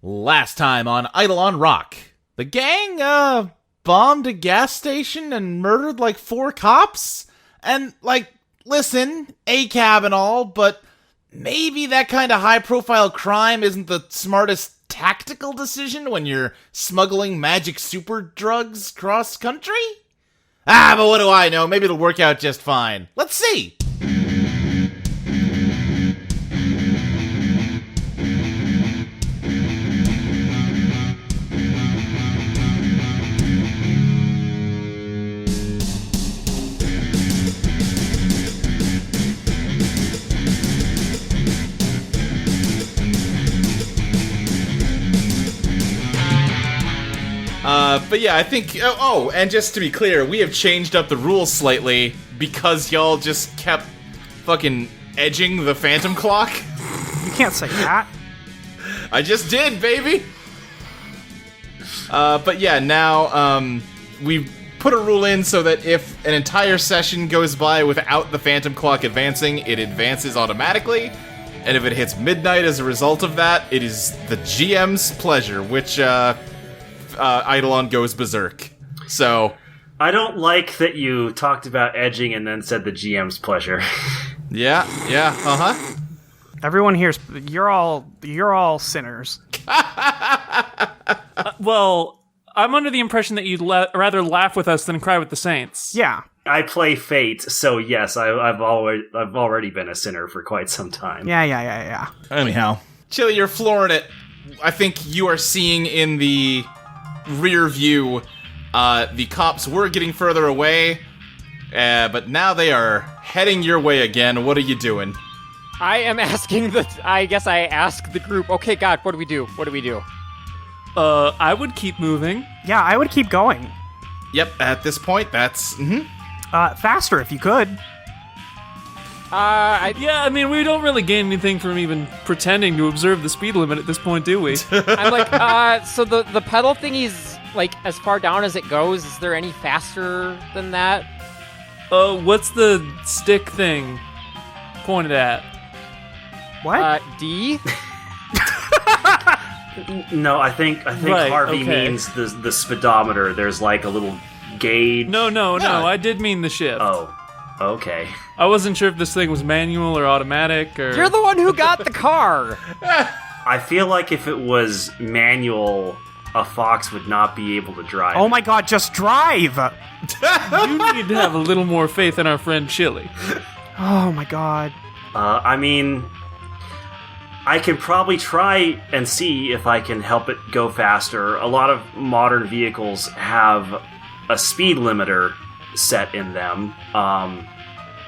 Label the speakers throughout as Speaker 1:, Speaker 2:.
Speaker 1: Last time on Eidolon Rock, the gang, bombed a gas station and murdered, 4 cops? And, listen, ACAB and all, but maybe that kind of high-profile crime isn't the smartest tactical decision when you're smuggling magic super drugs cross-country? But what do I know? Maybe it'll work out just fine. Let's see! But yeah, I think... Oh, and just to be clear, we have changed up the rules slightly because y'all just kept fucking edging the phantom clock.
Speaker 2: You can't say that.
Speaker 1: I just did, baby! But yeah, now, we've put a rule in so that if an entire session goes by without the phantom clock advancing, it advances automatically. And if it hits midnight as a result of that, it is the GM's pleasure, which, Eidolon goes berserk. So...
Speaker 3: I don't like that you talked about edging and then said the GM's pleasure.
Speaker 1: Yeah, uh-huh.
Speaker 2: Everyone here's... You're all sinners.
Speaker 4: Well, I'm under the impression that you'd rather laugh with us than cry with the saints.
Speaker 2: Yeah.
Speaker 3: I play Fate, so yes, I've already been a sinner for quite some time.
Speaker 2: Yeah.
Speaker 1: Anyhow. Chili, you're flooring it. I think you are seeing in the rear view, the cops were getting further away, but now they are heading your way again. What are you doing?
Speaker 5: I am asking I guess I ask the group, okay, God, what do we do?
Speaker 4: I would keep moving.
Speaker 2: Yeah, I would keep going.
Speaker 1: Yep, at this point, that's...
Speaker 2: Faster if you could.
Speaker 4: Yeah, I mean, we don't really gain anything from even pretending to observe the speed limit at this point, do we?
Speaker 5: I'm like, so the pedal thingy's, as far down as it goes, is there any faster than that?
Speaker 4: What's the stick thing pointed at?
Speaker 2: What?
Speaker 5: D?
Speaker 3: No, I think
Speaker 4: Right,
Speaker 3: Harvey
Speaker 4: okay.
Speaker 3: means the speedometer. There's a little gauge.
Speaker 4: No, I did mean the shift.
Speaker 3: Oh, okay.
Speaker 4: I wasn't sure if this thing was manual or automatic or...
Speaker 5: You're the one who got the car!
Speaker 3: I feel like if it was manual, a fox would not be able to drive.
Speaker 2: Oh my god, just drive!
Speaker 4: You need to have a little more faith in our friend Chili.
Speaker 2: Oh my god.
Speaker 3: I mean, I can probably try and see if I can help it go faster. A lot of modern vehicles have a speed limiter set in them.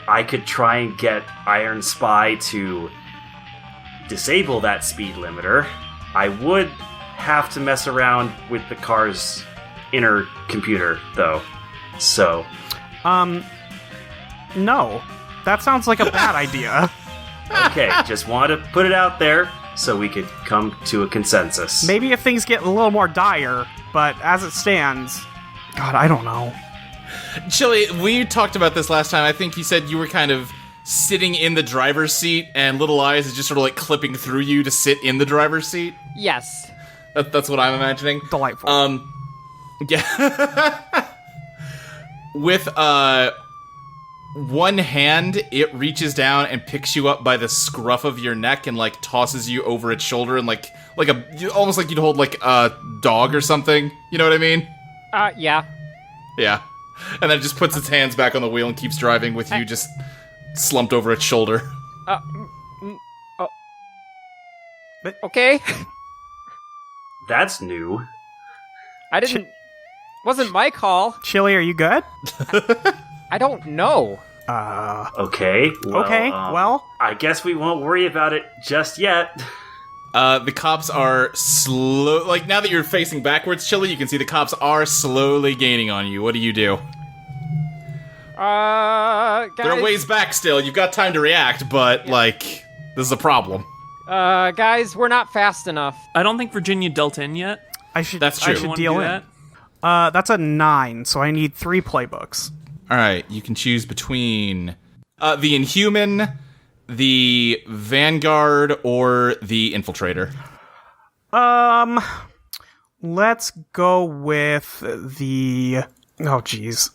Speaker 3: I could try and get Iron Spy to disable that speed limiter. I would have to mess around with the car's inner computer, though. So...
Speaker 2: No. That sounds like a bad idea.
Speaker 3: Okay, just wanted to put it out there so we could come to a consensus.
Speaker 2: Maybe if things get a little more dire, but as it stands... God, I don't know.
Speaker 1: Chili, we talked about this last time. I think you said you were kind of sitting in the driver's seat, and Little Eyes is just sort of clipping through you to sit in the driver's seat.
Speaker 5: Yes.
Speaker 1: That's what I'm imagining.
Speaker 2: Delightful.
Speaker 1: Yeah. With, one hand, it reaches down and picks you up by the scruff of your neck and, tosses you over its shoulder and, almost like you'd hold, a dog or something. You know what I mean?
Speaker 5: Yeah.
Speaker 1: Yeah. And then it just puts its hands back on the wheel and keeps driving with you just slumped over its shoulder.
Speaker 5: Okay.
Speaker 3: That's new.
Speaker 5: I didn't... Wasn't my call.
Speaker 2: Chili, are you good?
Speaker 5: I don't know.
Speaker 3: Okay.
Speaker 2: Well,
Speaker 3: I guess we won't worry about it just yet.
Speaker 1: The cops are slow... now that you're facing backwards, Chili, you can see the cops are slowly gaining on you. What do you do?
Speaker 5: Guys...
Speaker 1: They're a ways back still. You've got time to react, but, this is a problem.
Speaker 5: Guys, we're not fast enough.
Speaker 4: I don't think Virginia dealt in yet.
Speaker 1: That's true.
Speaker 2: I should
Speaker 4: Wanna
Speaker 2: deal
Speaker 4: do
Speaker 2: in.
Speaker 4: that?
Speaker 2: That's a 9, so I need 3 playbooks.
Speaker 1: Alright, you can choose between the Inhuman, the Vanguard, or the Infiltrator.
Speaker 2: Let's go with the... Oh, geez.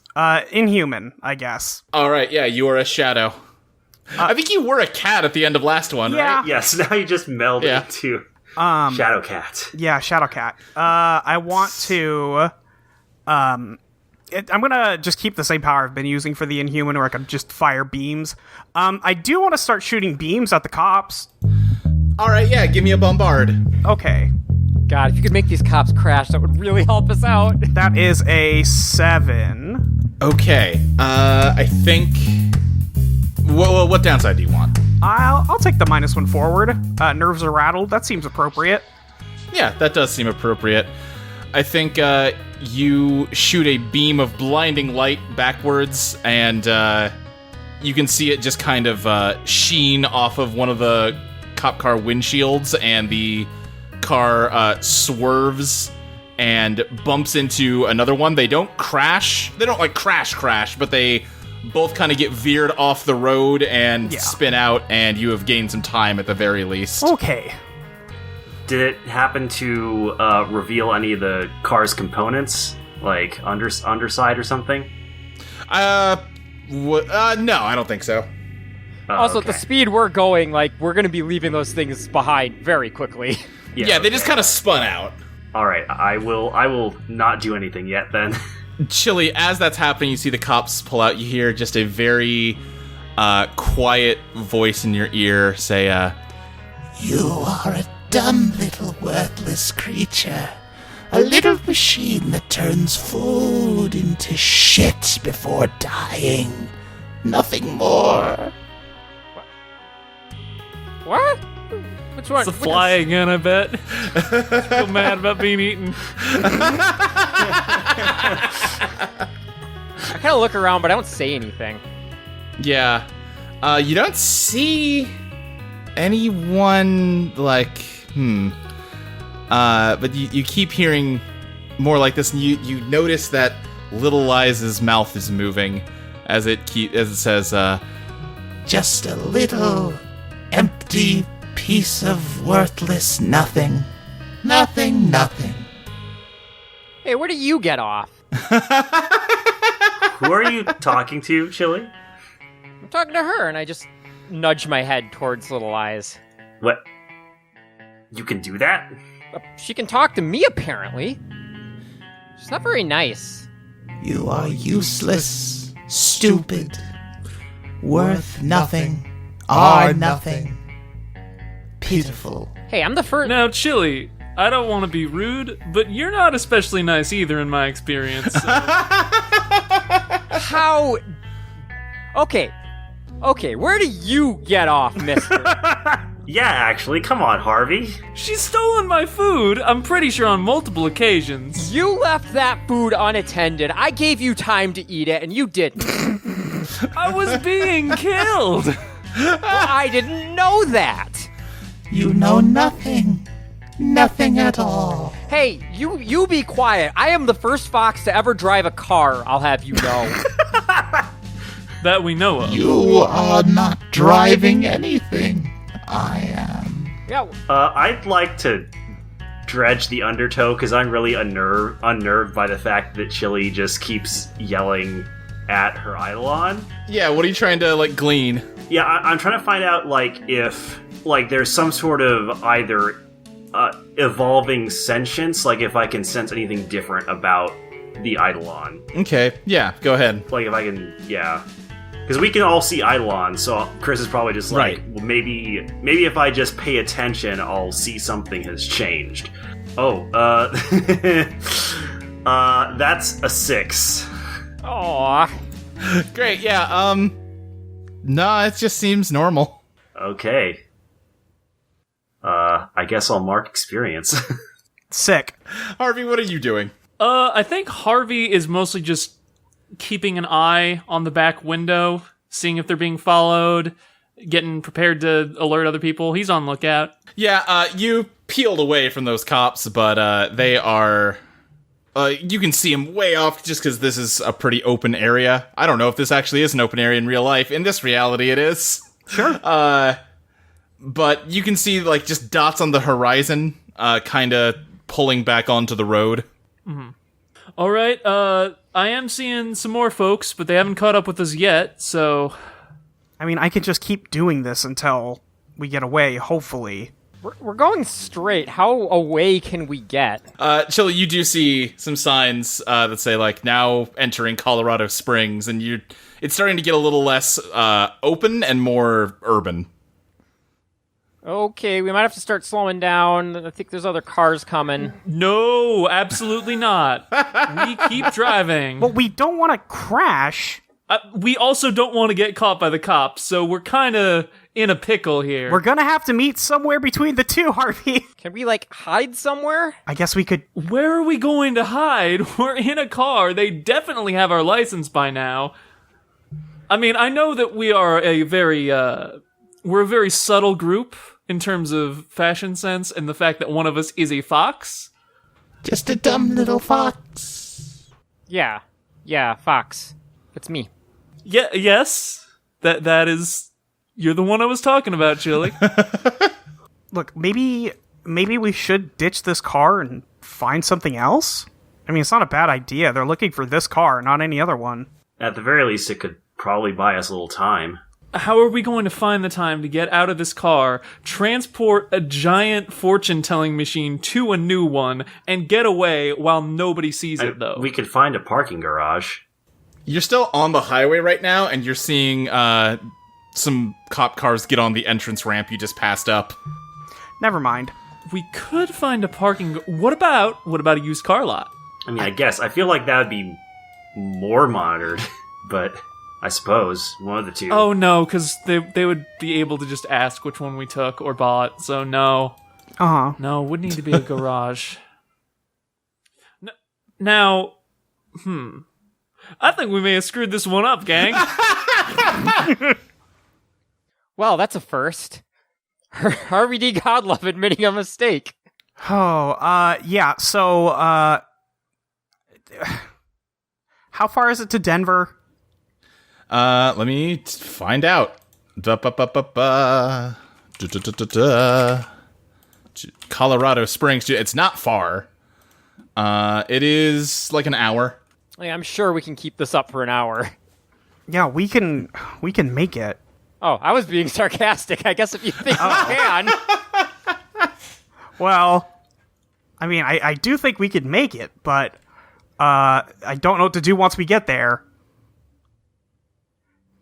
Speaker 2: Inhuman, I guess.
Speaker 1: All right, yeah, you are a shadow. I think you were a cat at the end of last one,
Speaker 2: Yeah.
Speaker 1: right?
Speaker 3: Yes, now you just melded
Speaker 1: Yeah.
Speaker 3: into Shadow Cat.
Speaker 2: Yeah, Shadow Cat. I want to... I'm gonna just keep the same power I've been using for the Inhuman, where I can just fire beams. I do want to start shooting beams at the cops.
Speaker 1: All right, yeah, give me a bombard.
Speaker 2: Okay.
Speaker 5: God, if you could make these cops crash, that would really help us out.
Speaker 2: That is a 7.
Speaker 1: Okay, I think... What downside do you want?
Speaker 2: I'll take the -1 forward. Nerves are rattled. That seems appropriate.
Speaker 1: Yeah, that does seem appropriate. I think you shoot a beam of blinding light backwards, and you can see it just kind of sheen off of one of the cop car windshields, and the car swerves and bumps into another one. They don't crash. They don't, like, crash, but they both kind of get veered off the road and spin out, and you have gained some time at the very least.
Speaker 2: Okay.
Speaker 3: Did it happen to reveal any of the car's components, like underside or something?
Speaker 1: No, I don't think so.
Speaker 5: Also, at
Speaker 3: okay.
Speaker 5: the speed we're going, like, we're going to be leaving those things behind very quickly.
Speaker 1: Yeah, they just kind of spun out.
Speaker 3: All right, I will not do anything yet then.
Speaker 1: Chili, as that's happening, you see the cops pull out. You hear just a very quiet voice in your ear say,
Speaker 6: You are a dumb little worthless creature. A little machine that turns food into shit before dying. Nothing more.
Speaker 5: What? Which one?
Speaker 4: It's a fly again, I bet. Still mad about being eaten.
Speaker 5: I kind of look around, but I don't say anything.
Speaker 1: yeah. You don't see anyone, like, but you keep hearing more like this, and you notice that Little Liza's mouth is moving as it says,
Speaker 6: Just a little empty piece of worthless nothing. Nothing.
Speaker 5: Hey, where do you get off?
Speaker 3: Who are you talking to, Chili?
Speaker 5: I'm talking to her, and I just nudge my head towards Little Eyes.
Speaker 3: What? You can do that?
Speaker 5: She can talk to me, apparently. She's not very nice.
Speaker 6: You are useless, stupid, worth nothing, are nothing, pitiful.
Speaker 5: Hey, I'm the first...
Speaker 4: Now, Chili, I don't want to be rude, but you're not especially nice either in my experience.
Speaker 5: How... Okay, where do you get off, mister?
Speaker 3: Yeah, actually, come on, Harvey.
Speaker 4: She's stolen my food, I'm pretty sure on multiple occasions.
Speaker 5: You left that food unattended. I gave you time to eat it, and you didn't.
Speaker 4: I was being killed.
Speaker 5: Well, I didn't know that.
Speaker 6: You know nothing. Nothing at all.
Speaker 5: Hey, you be quiet. I am the first fox to ever drive a car, I'll have you know.
Speaker 4: That we know of.
Speaker 6: You are not driving anything. I am.
Speaker 5: Yeah,
Speaker 3: I'd like to dredge the undertow because I'm really unnerved by the fact that Chili just keeps yelling at her Eidolon.
Speaker 1: yeah, what are you trying to, like, glean?
Speaker 3: Yeah, I'm trying to find out, like, if, like, there's some sort of either evolving sentience, like if I can sense anything different about the Eidolon.
Speaker 1: Okay, yeah, go ahead.
Speaker 3: Like, if I can, yeah. Because we can all see Eidolon, so Chris is probably just like,
Speaker 1: Right.
Speaker 3: well, maybe if I just pay attention, I'll see something has changed. Oh, that's a 6.
Speaker 5: aw.
Speaker 1: Great, yeah, no, it just seems normal.
Speaker 3: Okay. I guess I'll mark experience.
Speaker 2: Sick.
Speaker 1: Harvey, what are you doing?
Speaker 4: I think Harvey is mostly just keeping an eye on the back window, seeing if they're being followed, getting prepared to alert other people. He's on lookout.
Speaker 1: Yeah, you peeled away from those cops, but they are... you can see them way off just because this is a pretty open area. I don't know if this actually is an open area in real life. In this reality, it is.
Speaker 2: Sure.
Speaker 1: But you can see, like, just dots on the horizon kind of pulling back onto the road.
Speaker 4: All right, I am seeing some more folks, but they haven't caught up with us yet, so...
Speaker 2: I mean, I could just keep doing this until we get away, hopefully.
Speaker 5: We're going straight. How away can we get?
Speaker 1: Chili, you do see some signs that say, like, now entering Colorado Springs, and it's starting to get a little less open and more urban.
Speaker 5: Okay, we might have to start slowing down. I think there's other cars coming.
Speaker 4: No, absolutely not. We keep driving.
Speaker 2: But we don't want to crash.
Speaker 4: We also don't want to get caught by the cops, so we're kind of in a pickle here.
Speaker 2: We're gonna have to meet somewhere between the two, Harvey.
Speaker 5: Can we, hide somewhere?
Speaker 2: I guess we could...
Speaker 4: Where are we going to hide? We're in a car. They definitely have our license by now. I mean, I know that we are we're a very subtle group in terms of fashion sense and the fact that one of us is a fox.
Speaker 6: Just a dumb little fox.
Speaker 5: Yeah, Fox. It's me.
Speaker 4: Yeah, yes. That is... You're the one I was talking about, Chili.
Speaker 2: Look, maybe we should ditch this car and find something else? I mean, it's not a bad idea. They're looking for this car, not any other one.
Speaker 3: At the very least, it could probably buy us a little time.
Speaker 4: How are we going to find the time to get out of this car, transport a giant fortune-telling machine to a new one, and get away while nobody sees it, though?
Speaker 3: We could find a parking garage.
Speaker 1: You're still on the highway right now, and you're seeing some cop cars get on the entrance ramp you just passed up.
Speaker 2: Never mind.
Speaker 4: We could find a parking... What about a used car lot?
Speaker 3: I mean, I guess. I feel like that would be more monitored, but I suppose one of the two.
Speaker 4: Oh, no, because they would be able to just ask which one we took or bought, so no.
Speaker 2: Uh-huh.
Speaker 4: No, would need to be a garage. Now, I think we may have screwed this one up, gang.
Speaker 5: Well, that's a first. Harvey D. Godlove admitting a mistake.
Speaker 2: Oh, yeah, so, how far is it to Denver?
Speaker 1: Let me find out. Colorado Springs. It's not far. It is like an hour.
Speaker 5: I'm sure we can keep this up for an hour.
Speaker 2: Yeah, we can make it.
Speaker 5: Oh, I was being sarcastic. I guess if you think we can.
Speaker 2: Well, I mean, I do think we could make it, but I don't know what to do once we get there.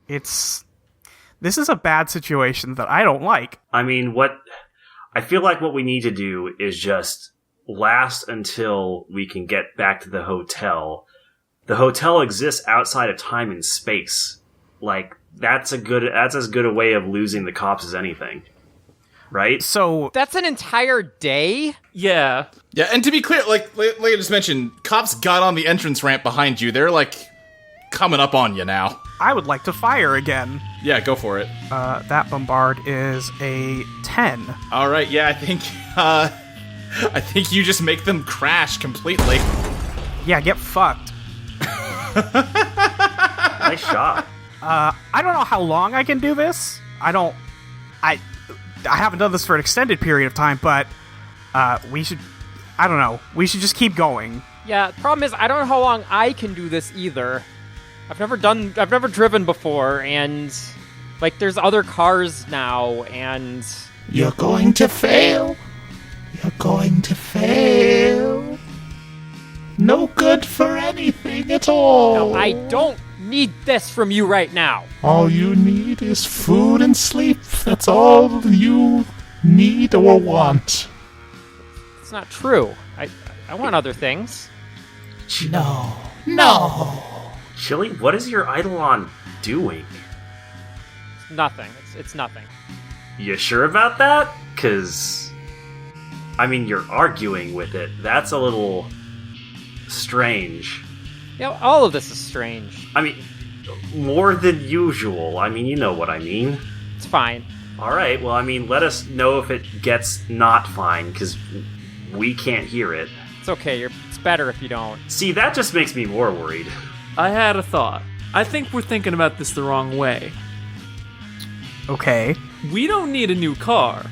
Speaker 2: This is a bad situation that I don't like.
Speaker 3: I mean, I feel like what we need to do is just last until we can get back to the hotel. The hotel exists outside of time and space. Like, that's as good a way of losing the cops as anything. Right?
Speaker 2: So
Speaker 5: That's an entire day?
Speaker 4: Yeah.
Speaker 1: Yeah, and to be clear, like I just mentioned, cops got on the entrance ramp behind you. They're, coming up on you now.
Speaker 2: I would like to fire again.
Speaker 1: Yeah, go for it.
Speaker 2: That bombard is a 10.
Speaker 1: All right, yeah, I think you just make them crash completely.
Speaker 2: Yeah, get fucked.
Speaker 3: Nice shot.
Speaker 2: I don't know how long I can do this. I haven't done this for an extended period of time, but we should just keep going.
Speaker 5: Yeah, the problem is I don't know how long I can do this either. I've never driven before, and there's other cars now, and
Speaker 6: You're going to fail. You're going to fail. No good for anything at all.
Speaker 5: no, I don't need this from you right now.
Speaker 6: All you need is food and sleep. That's all you need or want.
Speaker 5: It's not true. I want other things.
Speaker 6: No. No.
Speaker 3: Chili, what is your Eidolon doing?
Speaker 5: Nothing. It's nothing.
Speaker 3: You sure about that? 'Cause, I mean, you're arguing with it. That's a little strange.
Speaker 5: Yeah, all of this is strange.
Speaker 3: I mean, more than usual. I mean, you know what I mean.
Speaker 5: It's fine.
Speaker 3: Alright, well, I mean, let us know if it gets not fine, because we can't hear it.
Speaker 5: It's okay. It's better if you don't.
Speaker 3: See, that just makes me more worried.
Speaker 4: I had a thought. I think we're thinking about this the wrong way.
Speaker 2: Okay.
Speaker 4: We don't need a new car.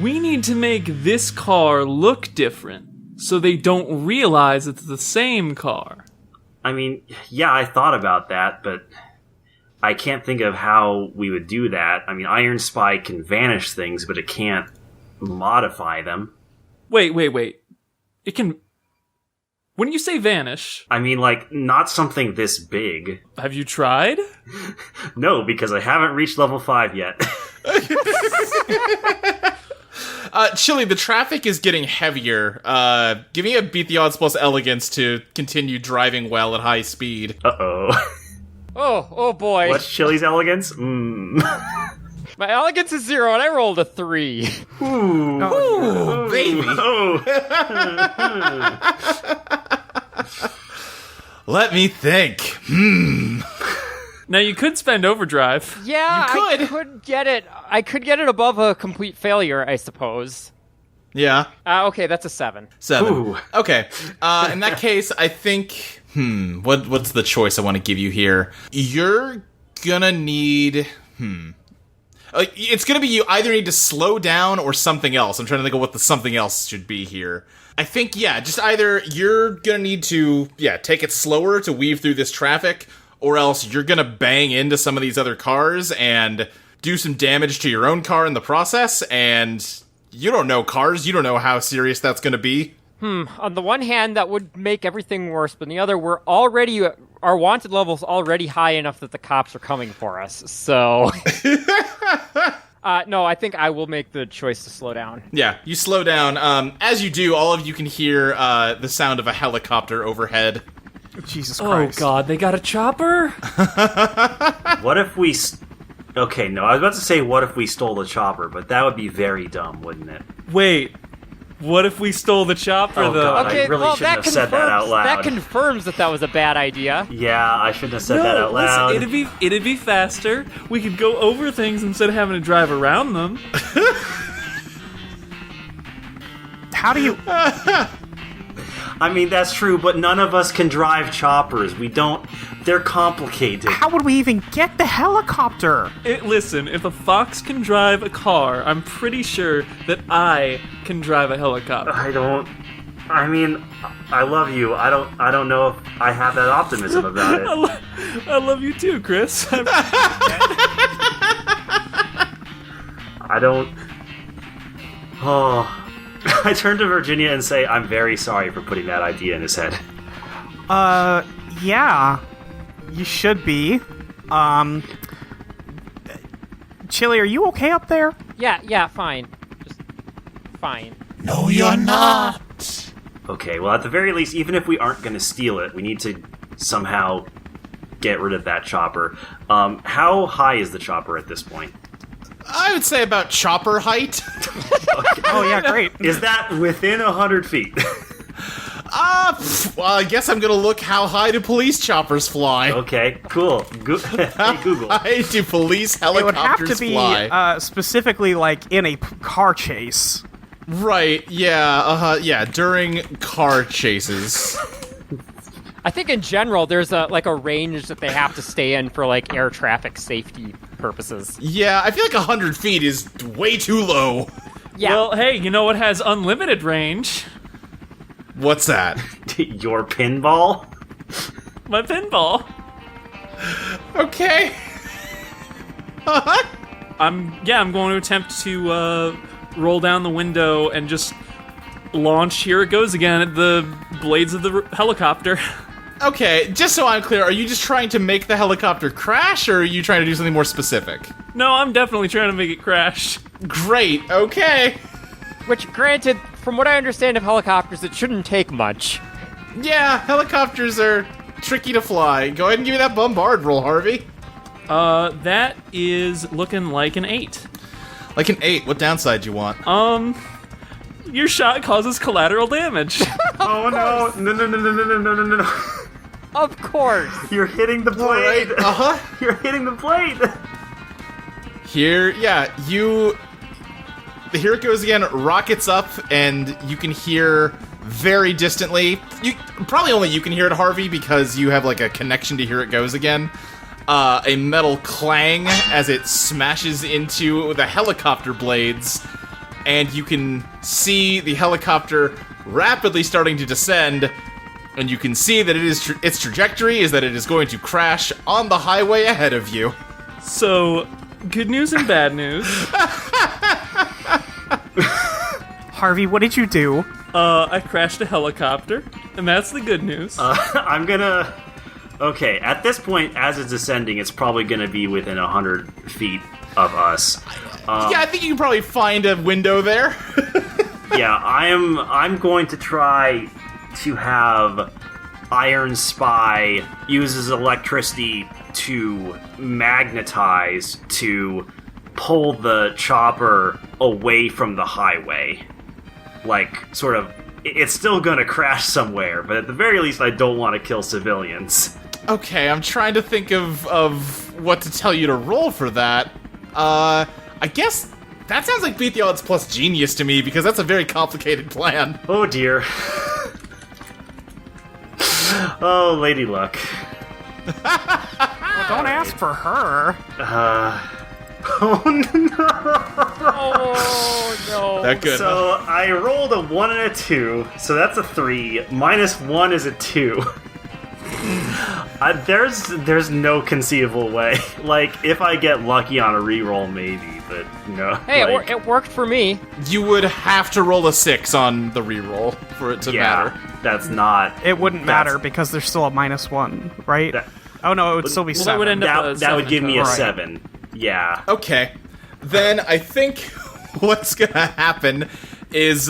Speaker 4: We need to make this car look different so they don't realize it's the same car.
Speaker 3: I mean, yeah, I thought about that, but I can't think of how we would do that. I mean, Iron Spy can vanish things, but it can't modify them.
Speaker 4: Wait. It can... When you say vanish...
Speaker 3: I mean, like, not something this big.
Speaker 4: Have you tried?
Speaker 3: No, because I haven't reached level 5 yet.
Speaker 1: Chili, the traffic is getting heavier. Give me a beat the odds plus elegance to continue driving well at high speed.
Speaker 3: Uh-oh.
Speaker 5: Oh boy.
Speaker 3: What's Chili's elegance?
Speaker 5: My elegance is 0 and I rolled a 3.
Speaker 1: Ooh, baby.
Speaker 3: Oh.
Speaker 1: Let me think.
Speaker 4: Now, you could spend overdrive.
Speaker 5: Yeah,
Speaker 1: You
Speaker 5: I
Speaker 1: could.
Speaker 5: could get it. I could get it above a complete failure, I suppose.
Speaker 1: Yeah.
Speaker 5: Okay, that's a 7.
Speaker 1: 7.
Speaker 3: Ooh.
Speaker 1: Okay. In that case, I think... What's the choice I want to give you here? You're gonna need... It's gonna be you either need to slow down or something else. I'm trying to think of what the something else should be here. I think, just either you're gonna need to, take it slower to weave through this traffic, or else you're gonna bang into some of these other cars and do some damage to your own car in the process, and you don't know cars, you don't know how serious that's gonna be.
Speaker 5: On the one hand, that would make everything worse, but on the other, our wanted level's already high enough that the cops are coming for us, so... No, I think I will make the choice to slow down.
Speaker 1: Yeah, you slow down. As you do, all of you can hear the sound of a helicopter overhead.
Speaker 2: Jesus Christ.
Speaker 4: Oh god, they got a chopper?
Speaker 3: What if we... Okay, no, I was about to say what if we stole the chopper, but that would be very dumb, wouldn't it?
Speaker 4: Wait, what if we stole the chopper,
Speaker 3: Oh,
Speaker 4: though?
Speaker 3: God. I really shouldn't have said that out loud.
Speaker 5: That confirms that was a bad idea.
Speaker 3: Yeah, I shouldn't have said that out loud.
Speaker 4: Listen, it'd be faster. We could go over things instead of having to drive around them.
Speaker 2: How do you...
Speaker 3: I mean, that's true, but none of us can drive choppers. We don't... They're complicated.
Speaker 2: How would we even get the helicopter?
Speaker 4: Listen, if a fox can drive a car, I'm pretty sure that I can drive a helicopter.
Speaker 3: I mean, I love you. I don't know if I have that optimism about it.
Speaker 4: I love you too, Chris.
Speaker 3: I don't... Oh... I turn to Virginia and say, I'm very sorry for putting that idea in his head.
Speaker 2: Yeah. You should be. Chili, are you okay up there?
Speaker 5: Yeah, fine. Just fine.
Speaker 6: No, you're not.
Speaker 3: Okay, well, at the very least, even if we aren't going to steal it, we need to somehow get rid of that chopper. How high is the chopper at this point?
Speaker 1: I would say about chopper height.
Speaker 2: Oh, yeah, great.
Speaker 3: Is that within 100 feet?
Speaker 1: Well, I guess I'm gonna look how high do police choppers fly.
Speaker 3: Okay, cool. Hey, Google.
Speaker 1: How high do police
Speaker 2: It would have
Speaker 1: helicopters
Speaker 2: to be
Speaker 1: fly?
Speaker 2: specifically, like, in a car chase.
Speaker 1: Right, yeah, during car chases.
Speaker 5: I think in general, there's a range that they have to stay in for like air traffic safety purposes.
Speaker 1: Yeah, I feel like 100 feet is way too low.
Speaker 5: Yeah.
Speaker 4: Well, hey, you know what has unlimited range?
Speaker 1: What's that?
Speaker 3: Your pinball?
Speaker 4: My pinball.
Speaker 1: Okay.
Speaker 4: I'm going to attempt to roll down the window and just launch. Here it goes again at the blades of the helicopter.
Speaker 1: Okay, just so I'm clear, are you just trying to make the helicopter crash, or are you trying to do something more specific?
Speaker 4: No, I'm definitely trying to make it crash.
Speaker 1: Great, okay.
Speaker 5: Which, granted, from what I understand of helicopters, it shouldn't take much.
Speaker 1: Yeah, helicopters are tricky to fly. Go ahead and give me that bombard roll, Harvey.
Speaker 4: That is looking like an 8.
Speaker 1: Like an 8, what downside do you want?
Speaker 4: Your shot causes collateral damage.
Speaker 3: Oh no! No.
Speaker 5: Of course.
Speaker 3: You're hitting the blade!
Speaker 1: Uh-huh.
Speaker 3: You're hitting the blade!
Speaker 1: Here it goes again, rockets up, and you can hear very distantly, probably only you can hear it, Harvey, because you have like a connection to Here It Goes Again, a metal clang as it smashes into the helicopter blades, and you can see the helicopter rapidly starting to descend, and you can see that its trajectory is that it is going to crash on the highway ahead of you.
Speaker 4: So, good news and bad news.
Speaker 2: Harvey, what did you do?
Speaker 4: I crashed a helicopter, and that's the good news.
Speaker 3: I'm gonna... Okay, at this point, as it's descending, it's probably gonna be within 100 feet of us.
Speaker 1: Yeah, I think you can probably find a window there.
Speaker 3: Yeah, I'm going to try to have Iron Spy uses electricity to magnetize to pull the chopper away from the highway. Like, sort of, it's still gonna crash somewhere, but at the very least I don't want to kill civilians.
Speaker 1: Okay, I'm trying to think of what to tell you to roll for that. I guess that sounds like Beat the Odds plus Genius to me, because that's a very complicated plan.
Speaker 3: Oh dear. Oh, Lady Luck.
Speaker 2: Well, don't ask for her.
Speaker 3: Oh no.
Speaker 5: Oh, no.
Speaker 1: That good.
Speaker 3: So I rolled a 1 and a 2, so that's a 3. -1 is a 2. There's no conceivable way. Like, if I get lucky on a reroll, maybe, but no.
Speaker 5: Hey,
Speaker 3: like,
Speaker 5: it worked for me.
Speaker 1: You would have to roll a 6 on the reroll for it to matter.
Speaker 3: That's not.
Speaker 2: It wouldn't matter because there's still a -1, right?
Speaker 3: That-
Speaker 2: no, it would still be
Speaker 4: Well,
Speaker 2: 7.
Speaker 4: that would end up
Speaker 3: That would give me a
Speaker 2: Alright.
Speaker 3: 7. Yeah.
Speaker 1: Okay. Then I think what's gonna happen is,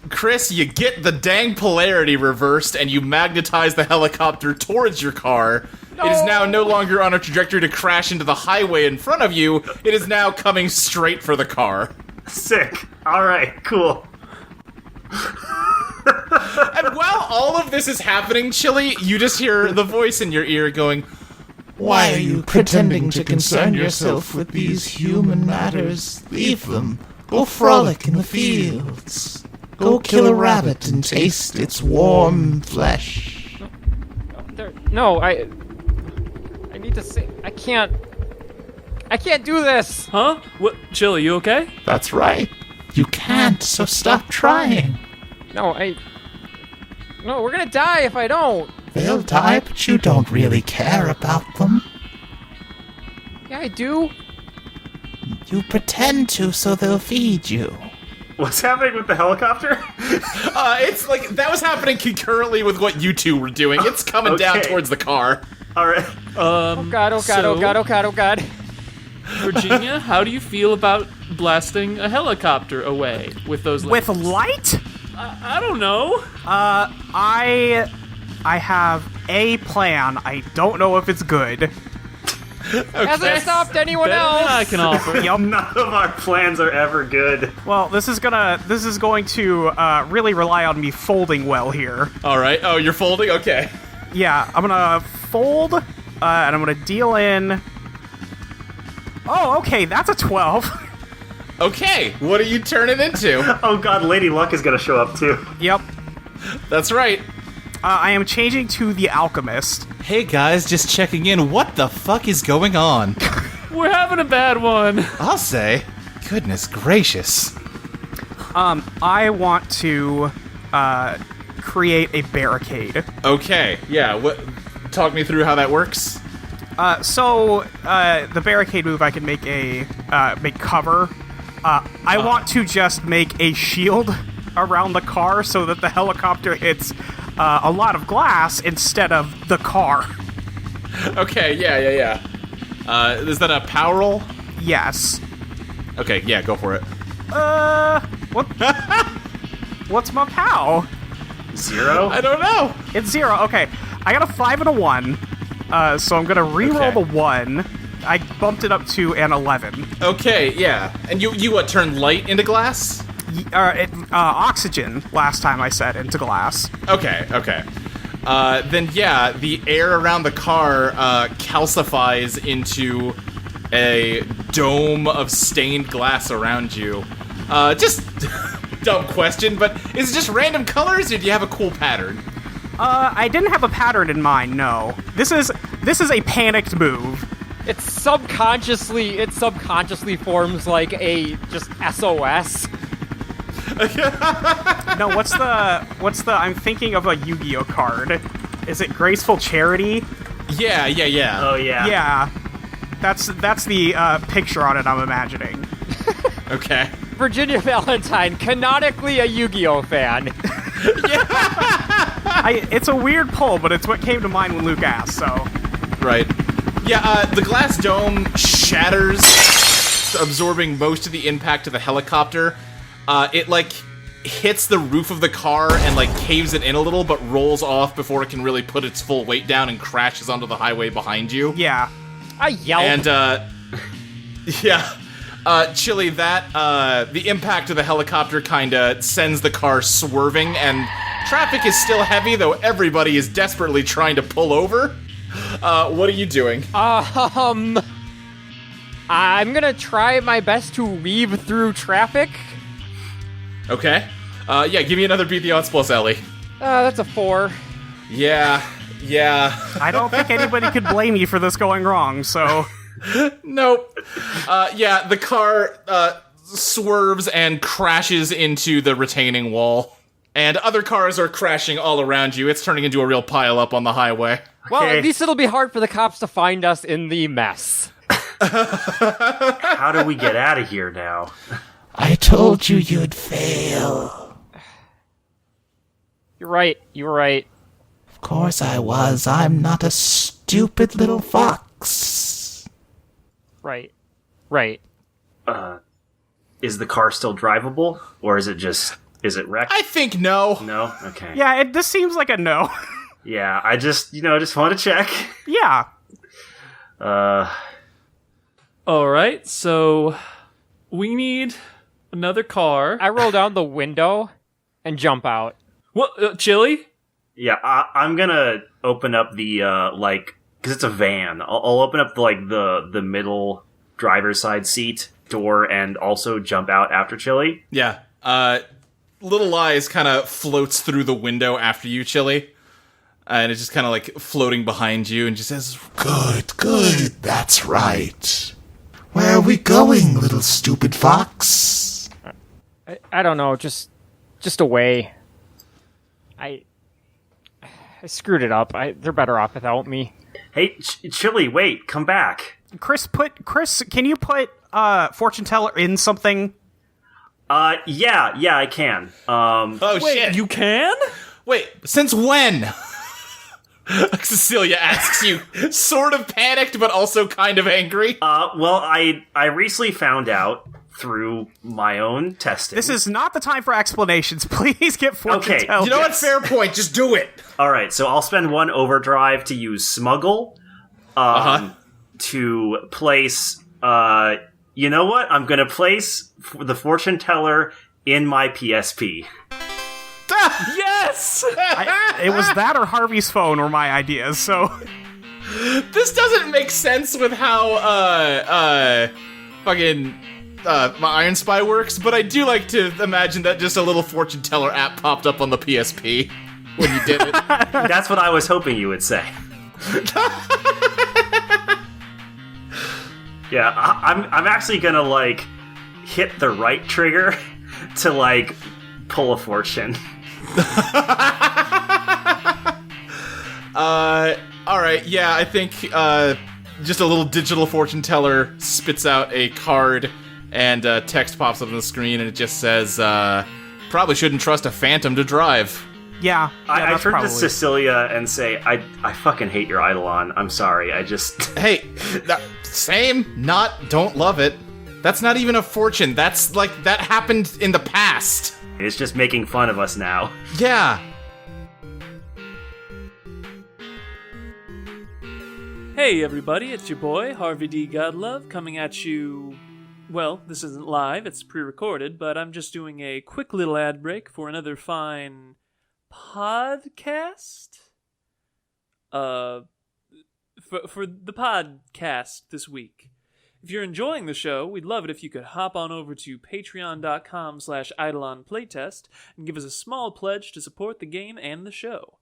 Speaker 1: Chris, you get the dang polarity reversed and you magnetize the helicopter towards your car.
Speaker 5: No.
Speaker 1: It is now no longer on a trajectory to crash into the highway in front of you. It is now coming straight for the car.
Speaker 3: Sick. Alright, cool.
Speaker 1: And while all of this is happening, Chili, you just hear the voice in your ear going,
Speaker 6: Why are you pretending to concern yourself with these human matters? Leave them. Go frolic in the fields. Go kill a rabbit and taste its warm flesh.
Speaker 5: No, I need to say, I can't do this.
Speaker 4: Huh? What? Chili, you okay?
Speaker 6: That's right. You can't, so stop trying.
Speaker 5: No, we're gonna die if I don't.
Speaker 6: They'll die, but you don't really care about them.
Speaker 5: Yeah, I do.
Speaker 6: You pretend to, so they'll feed you.
Speaker 3: What's happening with the helicopter?
Speaker 1: it's like, that was happening concurrently with what you two were doing. It's coming down
Speaker 3: Okay.
Speaker 1: towards the car.
Speaker 3: Alright.
Speaker 5: Oh god, oh god, oh god, oh god, oh god.
Speaker 4: Virginia, how do you feel about blasting a helicopter away with those lasers?
Speaker 2: With light?
Speaker 4: I don't know.
Speaker 2: I have a plan. I don't know if it's good.
Speaker 5: Hasn't stopped anyone
Speaker 4: Better than I
Speaker 5: else.
Speaker 4: can offer.
Speaker 3: None of our plans are ever good.
Speaker 2: Well, this is going to really rely on me folding well here.
Speaker 1: Alright, oh, you're folding? Okay.
Speaker 2: Yeah, I'm gonna fold, and I'm gonna deal in... Oh, okay, that's a 12.
Speaker 1: Okay, what are you turning into?
Speaker 3: Oh god, Lady Luck is gonna show up too.
Speaker 2: Yep.
Speaker 1: That's right.
Speaker 2: I am changing to the Alchemist.
Speaker 1: Hey guys, just checking in. What the fuck is going on?
Speaker 4: We're having a bad one.
Speaker 1: I'll say. Goodness gracious.
Speaker 2: I want to create a barricade.
Speaker 1: Okay, yeah, talk me through how that works.
Speaker 2: So the barricade move, I can make make cover. I want to just make a shield around the car so that the helicopter hits a lot of glass instead of the car.
Speaker 1: Okay, yeah. Is that a power roll?
Speaker 2: Yes.
Speaker 1: Okay, yeah, go for it.
Speaker 2: What? What's my POW?
Speaker 3: 0?
Speaker 1: I don't know.
Speaker 2: It's 0. Okay, I got a 5 and a 1. So I'm gonna reroll
Speaker 1: Okay.
Speaker 2: the 1. I bumped it up to an 11.
Speaker 1: Okay, yeah. And you what, turn light into glass?
Speaker 2: Oxygen, last time I said, into glass.
Speaker 1: Okay. Then yeah, the air around the car calcifies into a dome of stained glass around you. Just dumb question, but is it just random colors, or do you have a cool pattern?
Speaker 2: I didn't have a pattern in mind, no. This is a panicked move.
Speaker 5: It subconsciously forms like a just SOS.
Speaker 2: No, what's the? I'm thinking of a Yu-Gi-Oh card. Is it Graceful Charity?
Speaker 1: Yeah.
Speaker 3: Oh yeah.
Speaker 2: Yeah, that's the picture on it. I'm imagining.
Speaker 1: Okay.
Speaker 5: Virginia Valentine, canonically a Yu-Gi-Oh fan.
Speaker 2: It's a weird pull, but it's what came to mind when Luke asked. So.
Speaker 1: Right. Yeah. The glass dome shatters, absorbing most of the impact of the helicopter. It like hits the roof of the car and like caves it in a little, but rolls off before it can really put its full weight down and crashes onto the highway behind you.
Speaker 2: Yeah.
Speaker 5: I yelled.
Speaker 1: And Chili, that the impact of the helicopter kinda sends the car swerving, and traffic is still heavy, though everybody is desperately trying to pull over. What are you doing?
Speaker 5: I'm gonna try my best to weave through traffic.
Speaker 1: Okay. Give me another Beat the Odds plus Ellie.
Speaker 5: That's a 4.
Speaker 1: Yeah.
Speaker 2: I don't think anybody could blame you for this going wrong. So.
Speaker 1: Nope. The car swerves and crashes into the retaining wall. And other cars are crashing all around you. It's turning into a real pile-up on the highway.
Speaker 5: Well,
Speaker 3: Okay.
Speaker 5: at least it'll be hard for the cops to find us in the mess.
Speaker 3: How do we get out of here now?
Speaker 6: I told you you'd fail.
Speaker 5: You're right. You were right.
Speaker 6: Of course I was. I'm not a stupid little fox.
Speaker 5: Right.
Speaker 3: Is the car still drivable, or is it wrecked?
Speaker 1: I think no.
Speaker 3: No? Okay.
Speaker 2: Yeah, this seems like a no.
Speaker 3: Yeah, I just want to check.
Speaker 2: Yeah.
Speaker 4: All right, so we need another car.
Speaker 5: I roll down the window and jump out.
Speaker 4: What, Chili?
Speaker 3: Yeah, I'm gonna open up the, because it's a van. I'll open up, the middle driver's side seat door and also jump out after Chili.
Speaker 1: Yeah. Little Eyes kind of floats through the window after you, Chili. And it's just kind of like floating behind you and just says,
Speaker 6: Good, that's right. Where are we going, little stupid fox?
Speaker 5: I don't know, just away. I screwed it up. They're better off without me.
Speaker 3: Hey, Chili, wait, come back.
Speaker 2: Chris, can you put fortune teller in something?
Speaker 3: Yeah, I can.
Speaker 1: oh,
Speaker 4: Wait,
Speaker 1: shit.
Speaker 4: you can?
Speaker 1: Wait, since when? Cecilia asks you, sort of panicked, but also kind of angry.
Speaker 3: Well, I recently found out through my own testing.
Speaker 2: This is not the time for explanations. Please get fortune
Speaker 3: Okay,
Speaker 2: teller.
Speaker 1: You know what? Fair point. Just do it.
Speaker 3: All right, so I'll spend one overdrive to use smuggle. To place. You know what? I'm gonna place the fortune teller in my PSP.
Speaker 4: Yes!
Speaker 2: It was that or Harvey's phone were my ideas. So
Speaker 1: This doesn't make sense with how, my Iron Spy works, but I do like to imagine that just a little fortune teller app popped up on the PSP when you did it.
Speaker 3: That's what I was hoping you would say. Yeah, I'm actually gonna hit the right trigger to pull a fortune.
Speaker 1: Alright, yeah, I think, just a little digital fortune teller spits out a card, and text pops up on the screen, and it just says, probably shouldn't trust a phantom to drive.
Speaker 2: yeah,
Speaker 3: I
Speaker 2: that's
Speaker 3: turn
Speaker 2: probably.
Speaker 3: to Cecilia and say, I fucking hate your Eidolon. I'm sorry, I just...
Speaker 1: Hey, don't love it. That's not even a fortune. That's, that happened in the past.
Speaker 3: It's just making fun of us now.
Speaker 1: Yeah.
Speaker 4: Hey everybody, it's your boy, Harvey D. Godlove, coming at you... Well, this isn't live, it's pre-recorded, but I'm just doing a quick little ad break for another fine podcast? For the podcast this week. If you're enjoying the show, we'd love it if you could hop on over to patreon.com/Eidolon Playtest and give us a small pledge to support the game and the show.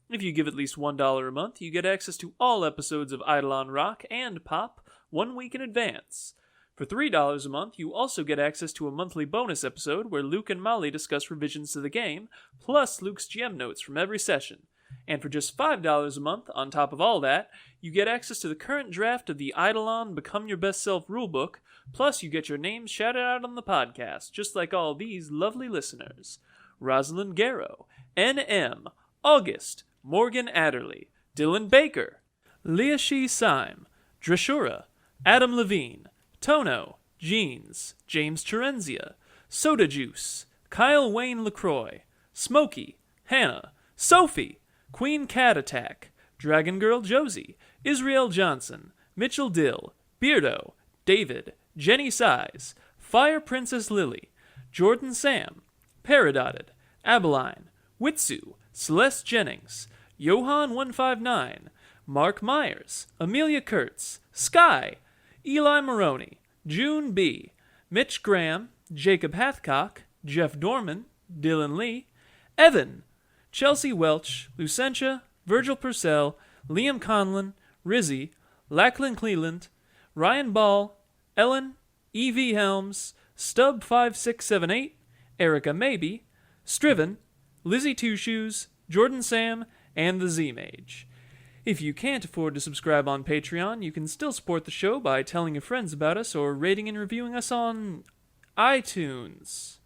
Speaker 4: If you give at least $1 a month, you get access to all episodes of Eidolon Rock and Pop 1 week in advance. For $3 a month, you also get access to a monthly bonus episode where Luke and Molly discuss revisions to the game, plus Luke's GM notes from every session. And for just $5 a month, on top of all that, you get access to the current draft of the Eidolon Become Your Best Self rulebook, plus you get your name shouted out on the podcast, just like all these lovely listeners. Rosalind Garrow, N.M., August, Morgan Adderley, Dylan Baker, Leah Shee Syme, Drashura, Adam Levine, Tono, Jeans, James Terenzia, Soda Juice, Kyle Wayne LaCroix, Smokey, Hannah, Sophie, Queen Cat Attack, Dragon Girl Josie, Israel Johnson, Mitchell Dill, Beardo, David, Jenny Size, Fire Princess Lily, Jordan Sam, Paradotted, Abeline, Witsu, Celeste Jennings, Johan159, Mark Myers, Amelia Kurtz, Sky, Eli Maroney, June B., Mitch Graham, Jacob Hathcock, Jeff Dorman, Dylan Lee, Evan, Chelsea Welch, Lucentia, Virgil Purcell, Liam Conlon, Rizzy, Lachlan Cleland, Ryan Ball, Ellen, E.V. Helms, Stub5678, Erica Maybe, Striven, Lizzie Two Shoes, Jordan Sam, and the Z-Mage. If you can't afford to subscribe on Patreon, you can still support the show by telling your friends about us or rating and reviewing us on iTunes.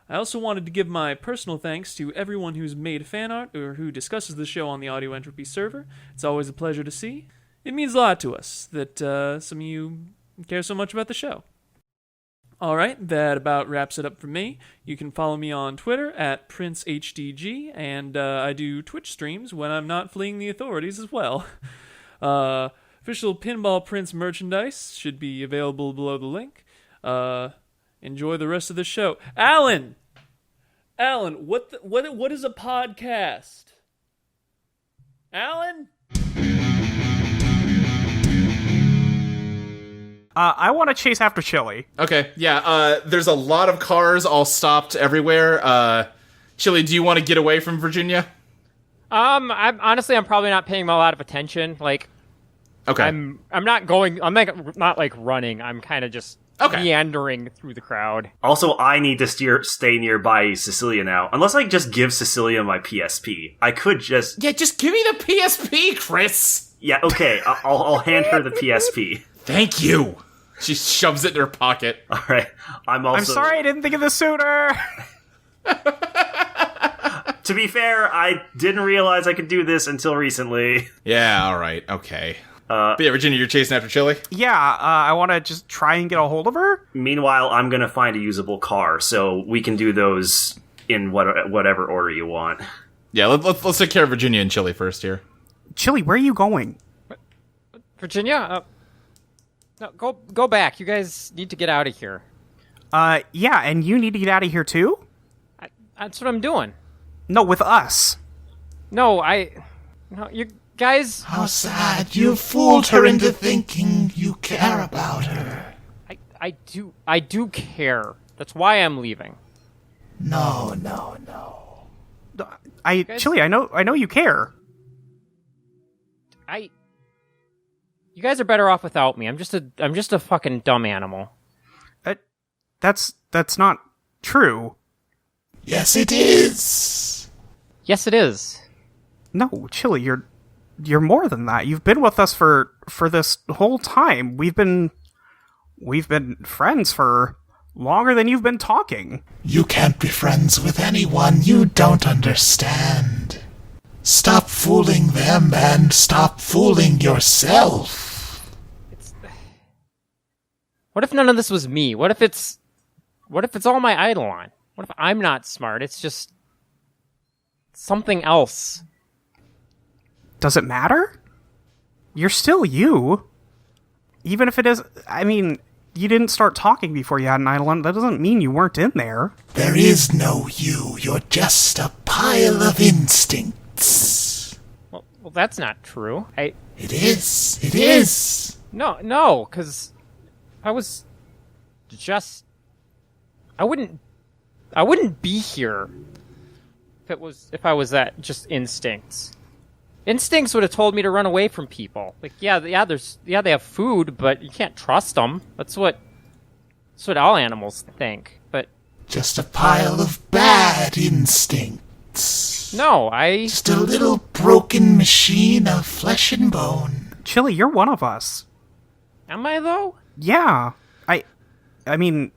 Speaker 4: I also wanted to give my personal thanks to everyone who's made fan art or who discusses the show on the Audio Entropy server. It's always a pleasure to see. It means a lot to us that some of you care so much about the show. Alright, that about wraps it up for me. You can follow me on Twitter at PrinceHDG, and I do Twitch streams when I'm not fleeing the authorities as well. Official Pinball Prince merchandise should be available below the link. Enjoy the rest of the show. Alan, what is a podcast? Alan?
Speaker 2: I want to chase after Chili.
Speaker 1: Okay, yeah, there's a lot of cars all stopped everywhere. Chili, do you want to get away from Virginia?
Speaker 5: I'm probably not paying a lot of attention. Like,
Speaker 1: Okay.
Speaker 5: I'm not going. I'm not like running. I'm kind of just meandering through the crowd.
Speaker 3: Also, I need to stay nearby Cecilia now. Unless I just give Cecilia my PSP. I could just...
Speaker 1: Yeah, just give me the PSP, Chris!
Speaker 3: Yeah, okay, I'll hand her the PSP.
Speaker 1: Thank you! She shoves it in her pocket.
Speaker 3: Alright, I'm
Speaker 2: sorry I didn't think of this sooner!
Speaker 3: To be fair, I didn't realize I could do this until recently.
Speaker 1: Yeah, alright, okay. But yeah, Virginia, you're chasing after Chili?
Speaker 2: Yeah, I want to just try and get a hold of her.
Speaker 3: Meanwhile, I'm gonna find a usable car, so we can do those in whatever order you want.
Speaker 1: Yeah, let's take care of Virginia and Chili first here.
Speaker 2: Chili, where are you going?
Speaker 5: Virginia? No, go back. You guys need to get out of here.
Speaker 2: Yeah, and you need to get out of here too?
Speaker 5: That's what I'm doing.
Speaker 2: No, with us.
Speaker 5: No, you guys...
Speaker 6: How sad. You fooled her into thinking you care about her.
Speaker 5: I do care. That's why I'm leaving.
Speaker 6: No.
Speaker 2: Chili, I know you care.
Speaker 5: You guys are better off without me. I'm just a fucking dumb animal.
Speaker 2: That's not true.
Speaker 6: Yes, it is.
Speaker 5: Yes, it is.
Speaker 2: No, Chili, you're more than that. You've been with us for this whole time. We've been friends for longer than you've been talking.
Speaker 6: You can't be friends with anyone you don't understand. Stop fooling them and stop fooling yourself.
Speaker 5: What if none of this was me? What if it's all my Eidolon? What if I'm not smart? It's just something else.
Speaker 2: Does it matter? You're still you. Even if it is... I mean, you didn't start talking before you had an Eidolon. That doesn't mean you weren't in there.
Speaker 6: There is no you. You're just a pile of instincts.
Speaker 5: Well, that's not true.
Speaker 6: It is.
Speaker 5: No, because I was just... I wouldn't be here if I was that just instincts. Instincts would have told me to run away from people. Like, they have food, but you can't trust them. That's what That's what all animals think, but...
Speaker 6: Just a pile of bad instincts.
Speaker 5: No,
Speaker 6: Just a little broken machine of flesh and bone.
Speaker 2: Chili, you're one of us.
Speaker 5: Am I, though?
Speaker 2: Yeah. I mean,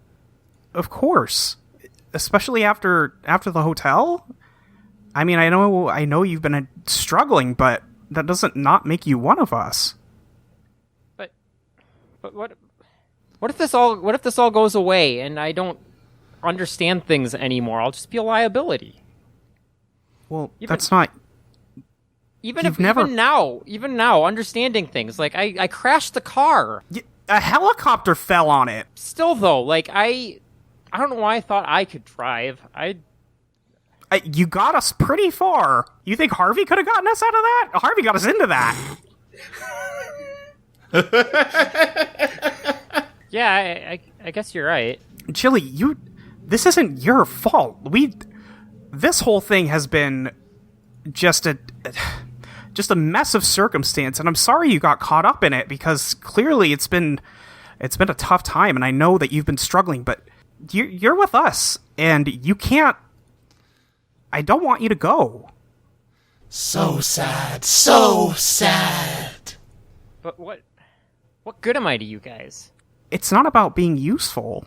Speaker 2: of course. Especially after the hotel? I mean, I know you've been struggling, but that doesn't not make you one of us.
Speaker 5: But what if this all goes away and I don't understand things anymore? I'll just be a liability.
Speaker 2: Well, that's not...
Speaker 5: Even now, understanding things, like, I crashed the car.
Speaker 2: A helicopter fell on it.
Speaker 5: Still, though, like, I don't know why I thought I could drive.
Speaker 2: You got us pretty far. You think Harvey could have gotten us out of that? Harvey got us into that.
Speaker 5: Yeah, I guess you're right.
Speaker 2: Chili, this isn't your fault. This whole thing has been just a mess of circumstance, and I'm sorry you got caught up in it, because clearly it's been a tough time, and I know that you've been struggling, but you're with us, and you can't... I don't want you to go.
Speaker 6: So sad, so sad.
Speaker 5: But what good am I to you guys?
Speaker 2: It's not about being useful.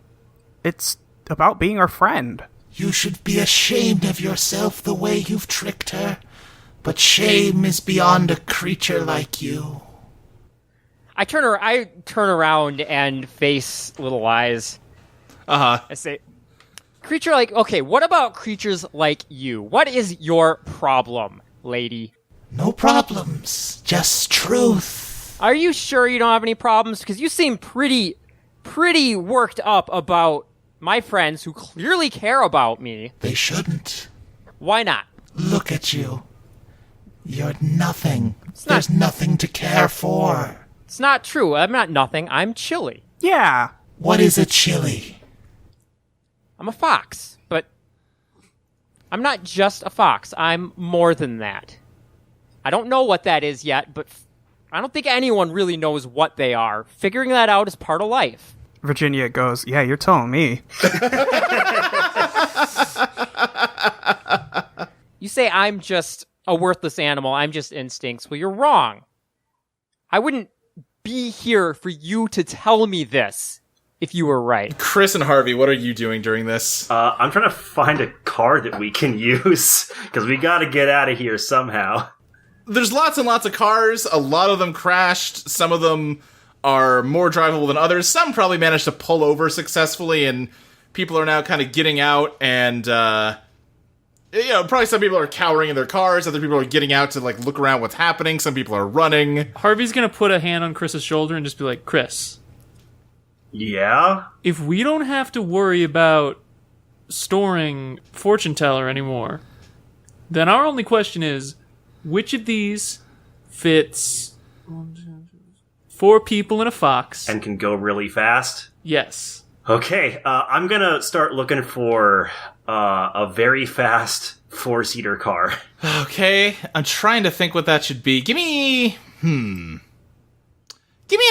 Speaker 2: It's about being our friend.
Speaker 6: You should be ashamed of yourself the way you've tricked her. But shame is beyond a creature like you.
Speaker 5: I turn around and face Little Eyes.
Speaker 1: Uh-huh.
Speaker 5: I say, creature like... Okay, what about creatures like you? What is your problem, lady?
Speaker 6: No problems, just truth.
Speaker 5: Are you sure you don't have any problems? Because you seem pretty worked up about my friends who clearly care about me.
Speaker 6: They shouldn't.
Speaker 5: Why not?
Speaker 6: Look at you. You're nothing. There's nothing to care for.
Speaker 5: It's not true. I'm not nothing. I'm Chili.
Speaker 2: Yeah.
Speaker 6: What is a chili?
Speaker 5: I'm a fox, but I'm not just a fox. I'm more than that. I don't know what that is yet, but I don't think anyone really knows what they are. Figuring that out is part of life.
Speaker 2: Virginia goes, yeah, you're telling me.
Speaker 5: You say I'm just a worthless animal, I'm just instincts. Well, you're wrong. I wouldn't be here for you to tell me this if you were right.
Speaker 1: Chris and Harvey, what are you doing during this?
Speaker 3: I'm trying to find a car that we can use, because we gotta get out of here somehow.
Speaker 1: There's lots and lots of cars. A lot of them crashed. Some of them are more drivable than others. Some probably managed to pull over successfully, and people are now kind of getting out, and, probably some people are cowering in their cars. Other people are getting out to, look around what's happening. Some people are running.
Speaker 4: Harvey's gonna put a hand on Chris's shoulder and just be like, Chris.
Speaker 3: Yeah?
Speaker 4: If we don't have to worry about storing Fortune Teller anymore, then our only question is, which of these fits 4 people and a fox?
Speaker 3: And can go really fast?
Speaker 4: Yes.
Speaker 3: Okay, I'm gonna start looking for a very fast 4-seater car.
Speaker 1: Okay, I'm trying to think what that should be. Give me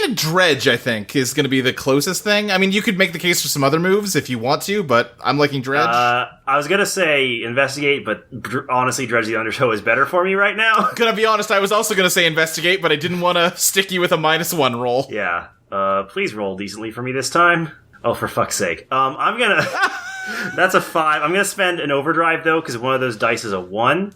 Speaker 1: a dredge, I think, is going to be the closest thing. I mean, you could make the case for some other moves if you want to, but I'm liking dredge.
Speaker 3: I was gonna say investigate, but honestly, Dredge the Undertow is better for me right now.
Speaker 1: Gonna be honest, I was also gonna say investigate, but I didn't want to stick you with a -1 roll.
Speaker 3: Yeah, please roll decently for me this time. Oh, for fuck's sake. I'm gonna... That's a 5. I'm gonna spend an overdrive, though, because one of those dice is a 1,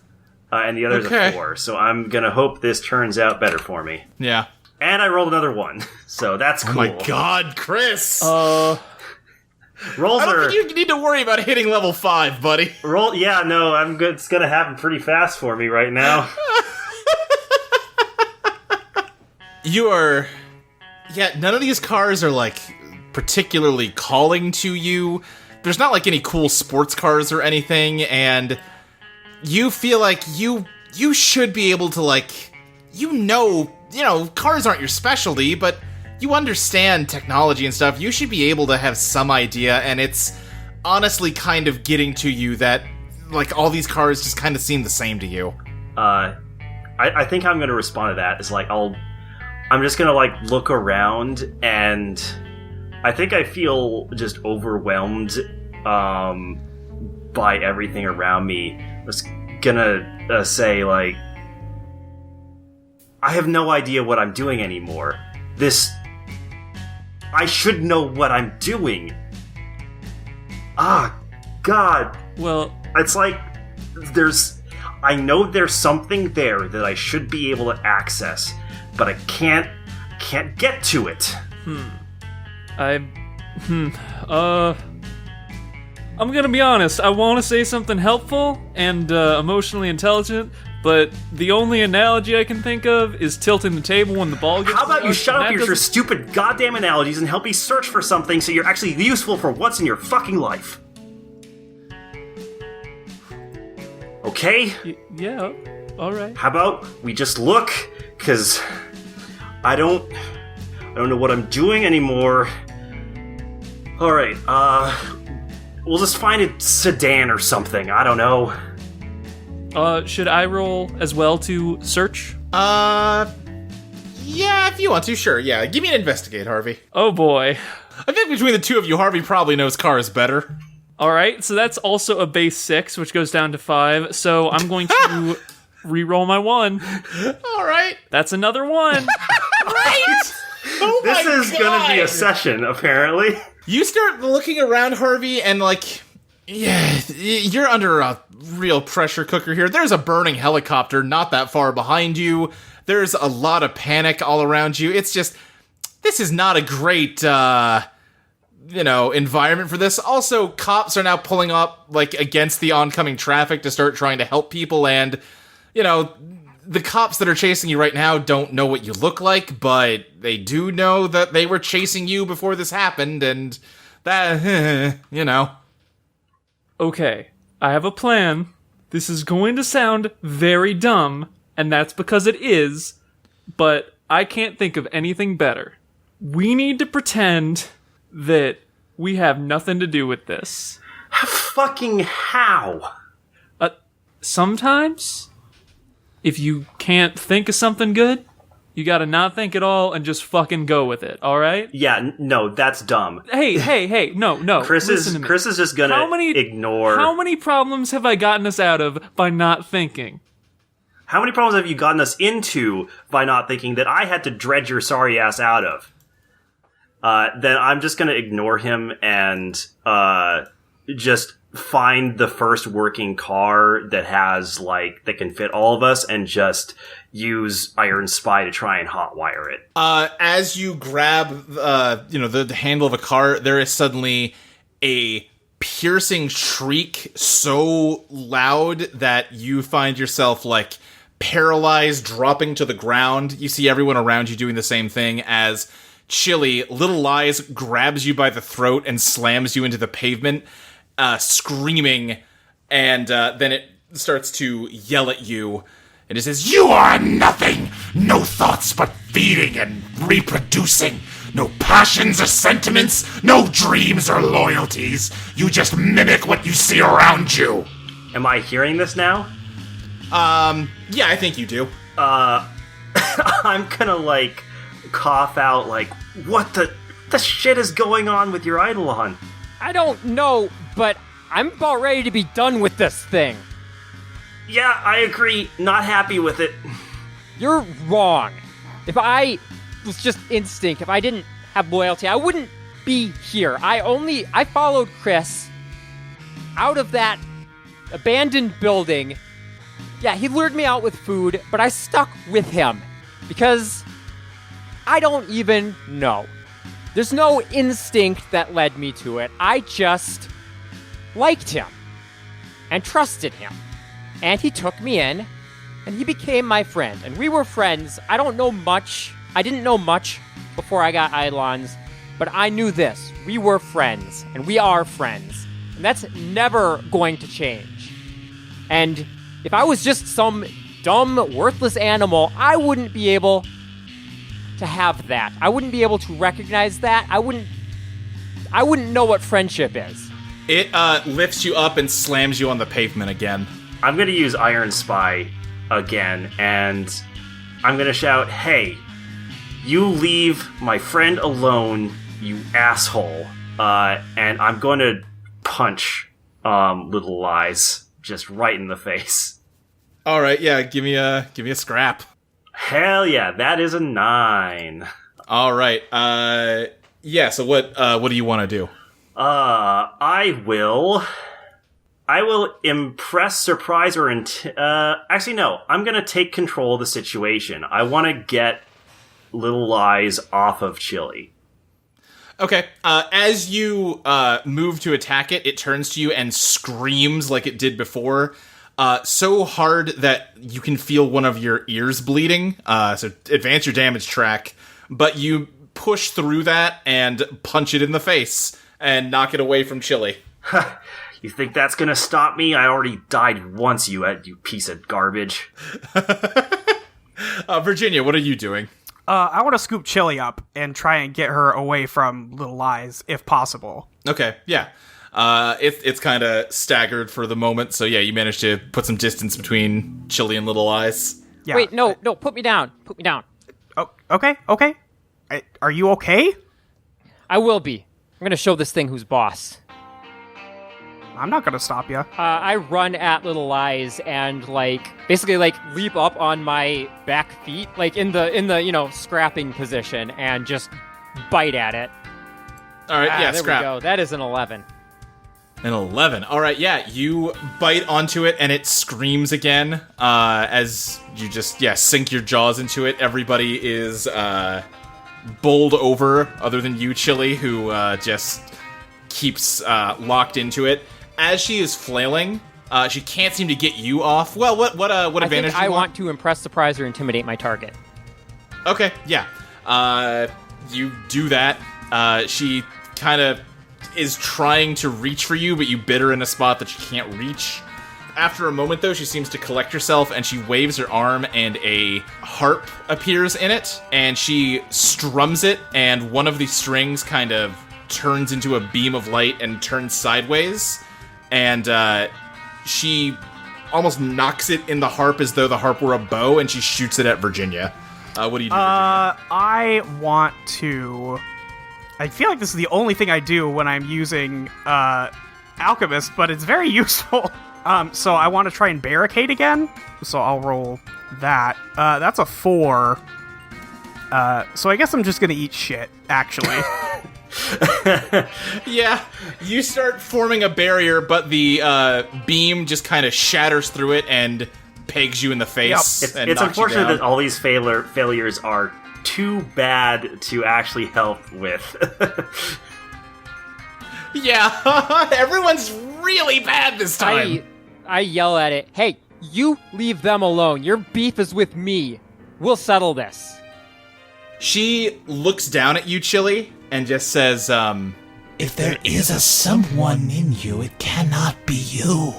Speaker 3: and the other's a 4. So I'm gonna hope this turns out better for me.
Speaker 1: Yeah.
Speaker 3: And I rolled another 1, so that's cool.
Speaker 1: Oh my god, Chris!
Speaker 3: Rolls
Speaker 1: I don't think you need to worry about hitting level 5, buddy.
Speaker 3: Yeah, no, I'm good. It's gonna happen pretty fast for me right now.
Speaker 1: You are... Yeah, none of these cars are, particularly calling to you. There's not, any cool sports cars or anything, and you feel like you should be able to, cars aren't your specialty, but you understand technology and stuff. You should be able to have some idea, and it's honestly kind of getting to you that, all these cars just kind of seem the same to you.
Speaker 3: I think I'm gonna respond to that. It's I'm just gonna, look around and I think I feel just overwhelmed by everything around me. I was gonna say, like, I have no idea what I'm doing anymore. I should know what I'm doing. Ah, God.
Speaker 4: Well,
Speaker 3: It's like I know there's something there that I should be able to access, but I can't get to it.
Speaker 4: I'm gonna be honest. I want to say something helpful and emotionally intelligent, but the only analogy I can think of is tilting the table when the ball gets.
Speaker 3: How about you
Speaker 4: lost,
Speaker 3: shut
Speaker 4: and
Speaker 3: up
Speaker 4: that
Speaker 3: with your
Speaker 4: doesn't-
Speaker 3: stupid goddamn analogies and help me search for something so you're actually useful for once in your fucking life? Okay?
Speaker 4: Yeah. All right.
Speaker 3: How about we just look? Because I don't know what I'm doing anymore. Alright, we'll just find a sedan or something. I don't know.
Speaker 4: Should I roll as well to search?
Speaker 1: Yeah, if you want to, sure. Yeah, give me an investigate, Harvey.
Speaker 4: Oh boy.
Speaker 1: I think between the two of you, Harvey probably knows cars better.
Speaker 4: All right, so that's also a base 6, which goes down to 5. So I'm going to re-roll my 1.
Speaker 1: All right.
Speaker 4: That's another 1.
Speaker 1: Right? Oh
Speaker 3: This
Speaker 1: my
Speaker 3: is gonna be a
Speaker 1: God.
Speaker 3: session, apparently.
Speaker 1: You start looking around, Harvey, and yeah, you're under a real pressure cooker here. There's a burning helicopter not that far behind you. There's a lot of panic all around you. It's just, this is not a great, environment for this. Also, cops are now pulling up, against the oncoming traffic to start trying to help people, and, the cops that are chasing you right now don't know what you look like, but they do know that they were chasing you before this happened, and that,
Speaker 4: Okay, I have a plan. This is going to sound very dumb, and that's because it is, but I can't think of anything better. We need to pretend that we have nothing to do with this.
Speaker 3: Fucking how?
Speaker 4: Sometimes, if you can't think of something good, you gotta not think at all and just fucking go with it, alright?
Speaker 3: Yeah, no, that's dumb.
Speaker 4: Hey, no,
Speaker 3: Chris
Speaker 4: listen to me.
Speaker 3: is just gonna ignore.
Speaker 4: How many problems have I gotten us out of by not thinking?
Speaker 3: How many problems have you gotten us into by not thinking that I had to dredge your sorry ass out of? Then I'm just gonna ignore him and just find the first working car that has that can fit all of us and just use Iron Spy to try and hotwire it.
Speaker 1: As you grab, the handle of a car, there is suddenly a piercing shriek so loud that you find yourself, paralyzed, dropping to the ground. You see everyone around you doing the same thing as Chili, Little Lies, grabs you by the throat and slams you into the pavement, screaming, and then it starts to yell at you. And it says,
Speaker 6: You are nothing! No thoughts but feeding and reproducing. No passions or sentiments, no dreams or loyalties. You just mimic what you see around you.
Speaker 3: Am I hearing this now?
Speaker 1: yeah, I think you do.
Speaker 3: I'm gonna cough out what the shit is going on with your Eidolon?
Speaker 5: I don't know, but I'm about ready to be done with this thing.
Speaker 3: Yeah, I agree. Not happy with it.
Speaker 5: You're wrong. If I was just instinct, if I didn't have loyalty, I wouldn't be here. I followed Chris out of that abandoned building. Yeah, he lured me out with food, but I stuck with him because I don't even know. There's no instinct that led me to it. I just liked him and trusted him. And he took me in, and he became my friend. And we were friends. I don't know much. I didn't know much before I got Eidolons, but I knew this. We were friends, and we are friends. And that's never going to change. And if I was just some dumb, worthless animal, I wouldn't be able to have that. I wouldn't be able to recognize that. I wouldn't know what friendship is.
Speaker 1: It lifts you up and slams you on the pavement again.
Speaker 3: I'm gonna use Iron Spy again, and I'm gonna shout, "Hey, you leave my friend alone, you asshole. And I'm going to punch Little Lies just right in the face.
Speaker 1: All right, yeah, give me a scrap.
Speaker 3: Hell yeah, that is a 9.
Speaker 1: All right, yeah. So what do you want to do?
Speaker 3: I will impress, surprise, or actually no. I'm gonna take control of the situation. I want to get Little Lies off of Chili.
Speaker 1: Okay. As you move to attack it, it turns to you and screams like it did before. So hard that you can feel one of your ears bleeding. So advance your damage track. But you push through that and punch it in the face and knock it away from Chili.
Speaker 3: You think that's gonna stop me? I already died once, you piece of garbage.
Speaker 1: Virginia, what are you doing?
Speaker 2: I want to scoop Chili up and try and get her away from Little Lies, if possible.
Speaker 1: Okay, yeah. It's kind of staggered for the moment, so yeah, you managed to put some distance between Chili and Little Eyes.
Speaker 2: Yeah.
Speaker 5: Wait, no, put me down. Put me down.
Speaker 2: Oh, okay. Are you okay?
Speaker 5: I will be. I'm going to show this thing who's boss.
Speaker 2: I'm not gonna stop you.
Speaker 5: I run at Little Lies and basically leap up on my back feet, in the scrapping position, and just bite at it.
Speaker 1: All right, yeah,
Speaker 5: there
Speaker 1: scrap.
Speaker 5: we go. That is an 11.
Speaker 1: An 11. All right, yeah, you bite onto it and it screams again as you just sink your jaws into it. Everybody is bowled over, other than you, Chili, who just keeps locked into it. As she is flailing, she can't seem to get you off. Well, what advantage do you
Speaker 5: I want to impress, surprise, or intimidate my target.
Speaker 1: Okay, yeah. You do that. She kind of is trying to reach for you, but you bit her in a spot that she can't reach. After a moment, though, she seems to collect herself, and she waves her arm, and a harp appears in it, and she strums it, and one of the strings kind of turns into a beam of light and turns sideways, and she almost knocks it in the harp as though the harp were a bow, and she shoots it at Virginia. What do you do, Virginia?
Speaker 2: I want to... I feel like this is the only thing I do when I'm using Alchemist, but it's very useful. So I want to try and barricade again, so I'll roll that. That's a 4. So I guess I'm just gonna eat shit, actually.
Speaker 1: Yeah, you start forming a barrier, but the beam just kind of shatters through it and pegs you in the face.
Speaker 3: Yep. It's unfortunate that all these failures are too bad to actually help with.
Speaker 1: Yeah, everyone's really bad this time.
Speaker 5: I yell at it, hey, you leave them alone. Your beef is with me. We'll settle this.
Speaker 1: She looks down at you, Chili, and just says,
Speaker 6: If there is a someone in you, it cannot be you.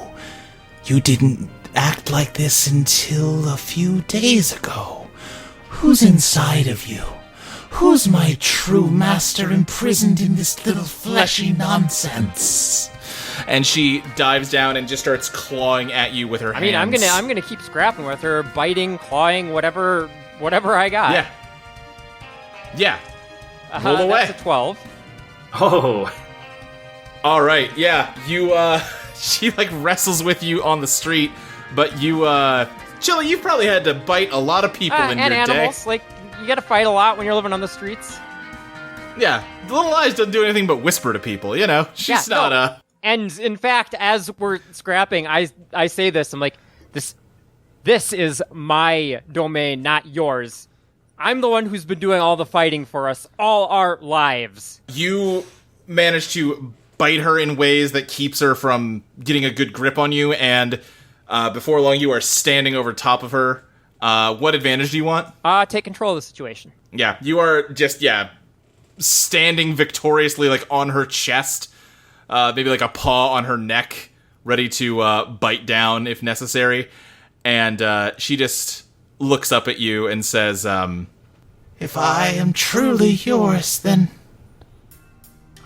Speaker 6: You didn't act like this until a few days ago. Who's inside of you? Who's my true master imprisoned in this little fleshy nonsense?
Speaker 1: And she dives down and just starts clawing at you with her hands.
Speaker 5: I mean, I'm gonna keep scrapping with her, biting, clawing, whatever I got.
Speaker 1: Yeah. Roll away.
Speaker 5: That's a 12.
Speaker 3: Oh.
Speaker 1: All right. Yeah. You. She wrestles with you on the street, but you. Chili, you've probably had to bite a lot of people in your
Speaker 5: animals.
Speaker 1: day.
Speaker 5: You gotta fight a lot when you're living on the streets.
Speaker 1: Yeah. Little Eyes doesn't do anything but whisper to people. She's not a.
Speaker 5: And in fact, as we're scrapping, I say this. I'm like, this is my domain, not yours. I'm the one who's been doing all the fighting for us all our lives.
Speaker 1: You manage to bite her in ways that keeps her from getting a good grip on you, and before long, you are standing over top of her. What advantage do you want?
Speaker 5: Take control of the situation.
Speaker 1: Yeah, you are just, standing victoriously, on her chest. Maybe a paw on her neck, ready to bite down if necessary. And she just looks up at you and says,
Speaker 6: If I am truly yours, then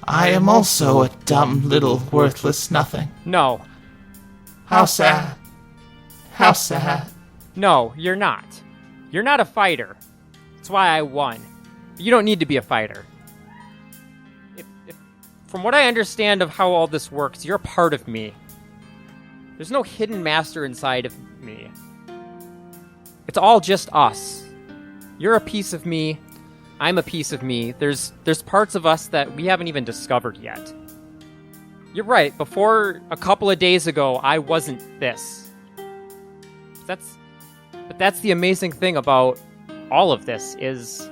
Speaker 6: I am also a dumb little worthless nothing.
Speaker 5: No.
Speaker 6: How sad. How sad.
Speaker 5: No, you're not. You're not a fighter. That's why I won. You don't need to be a fighter. from what I understand of how all this works, you're a part of me. There's no hidden master inside of me. It's all just us. You're a piece of me. I'm a piece of me. There's parts of us that we haven't even discovered yet. You're right. Before a couple of days ago, I wasn't this. But that's the amazing thing about all of this is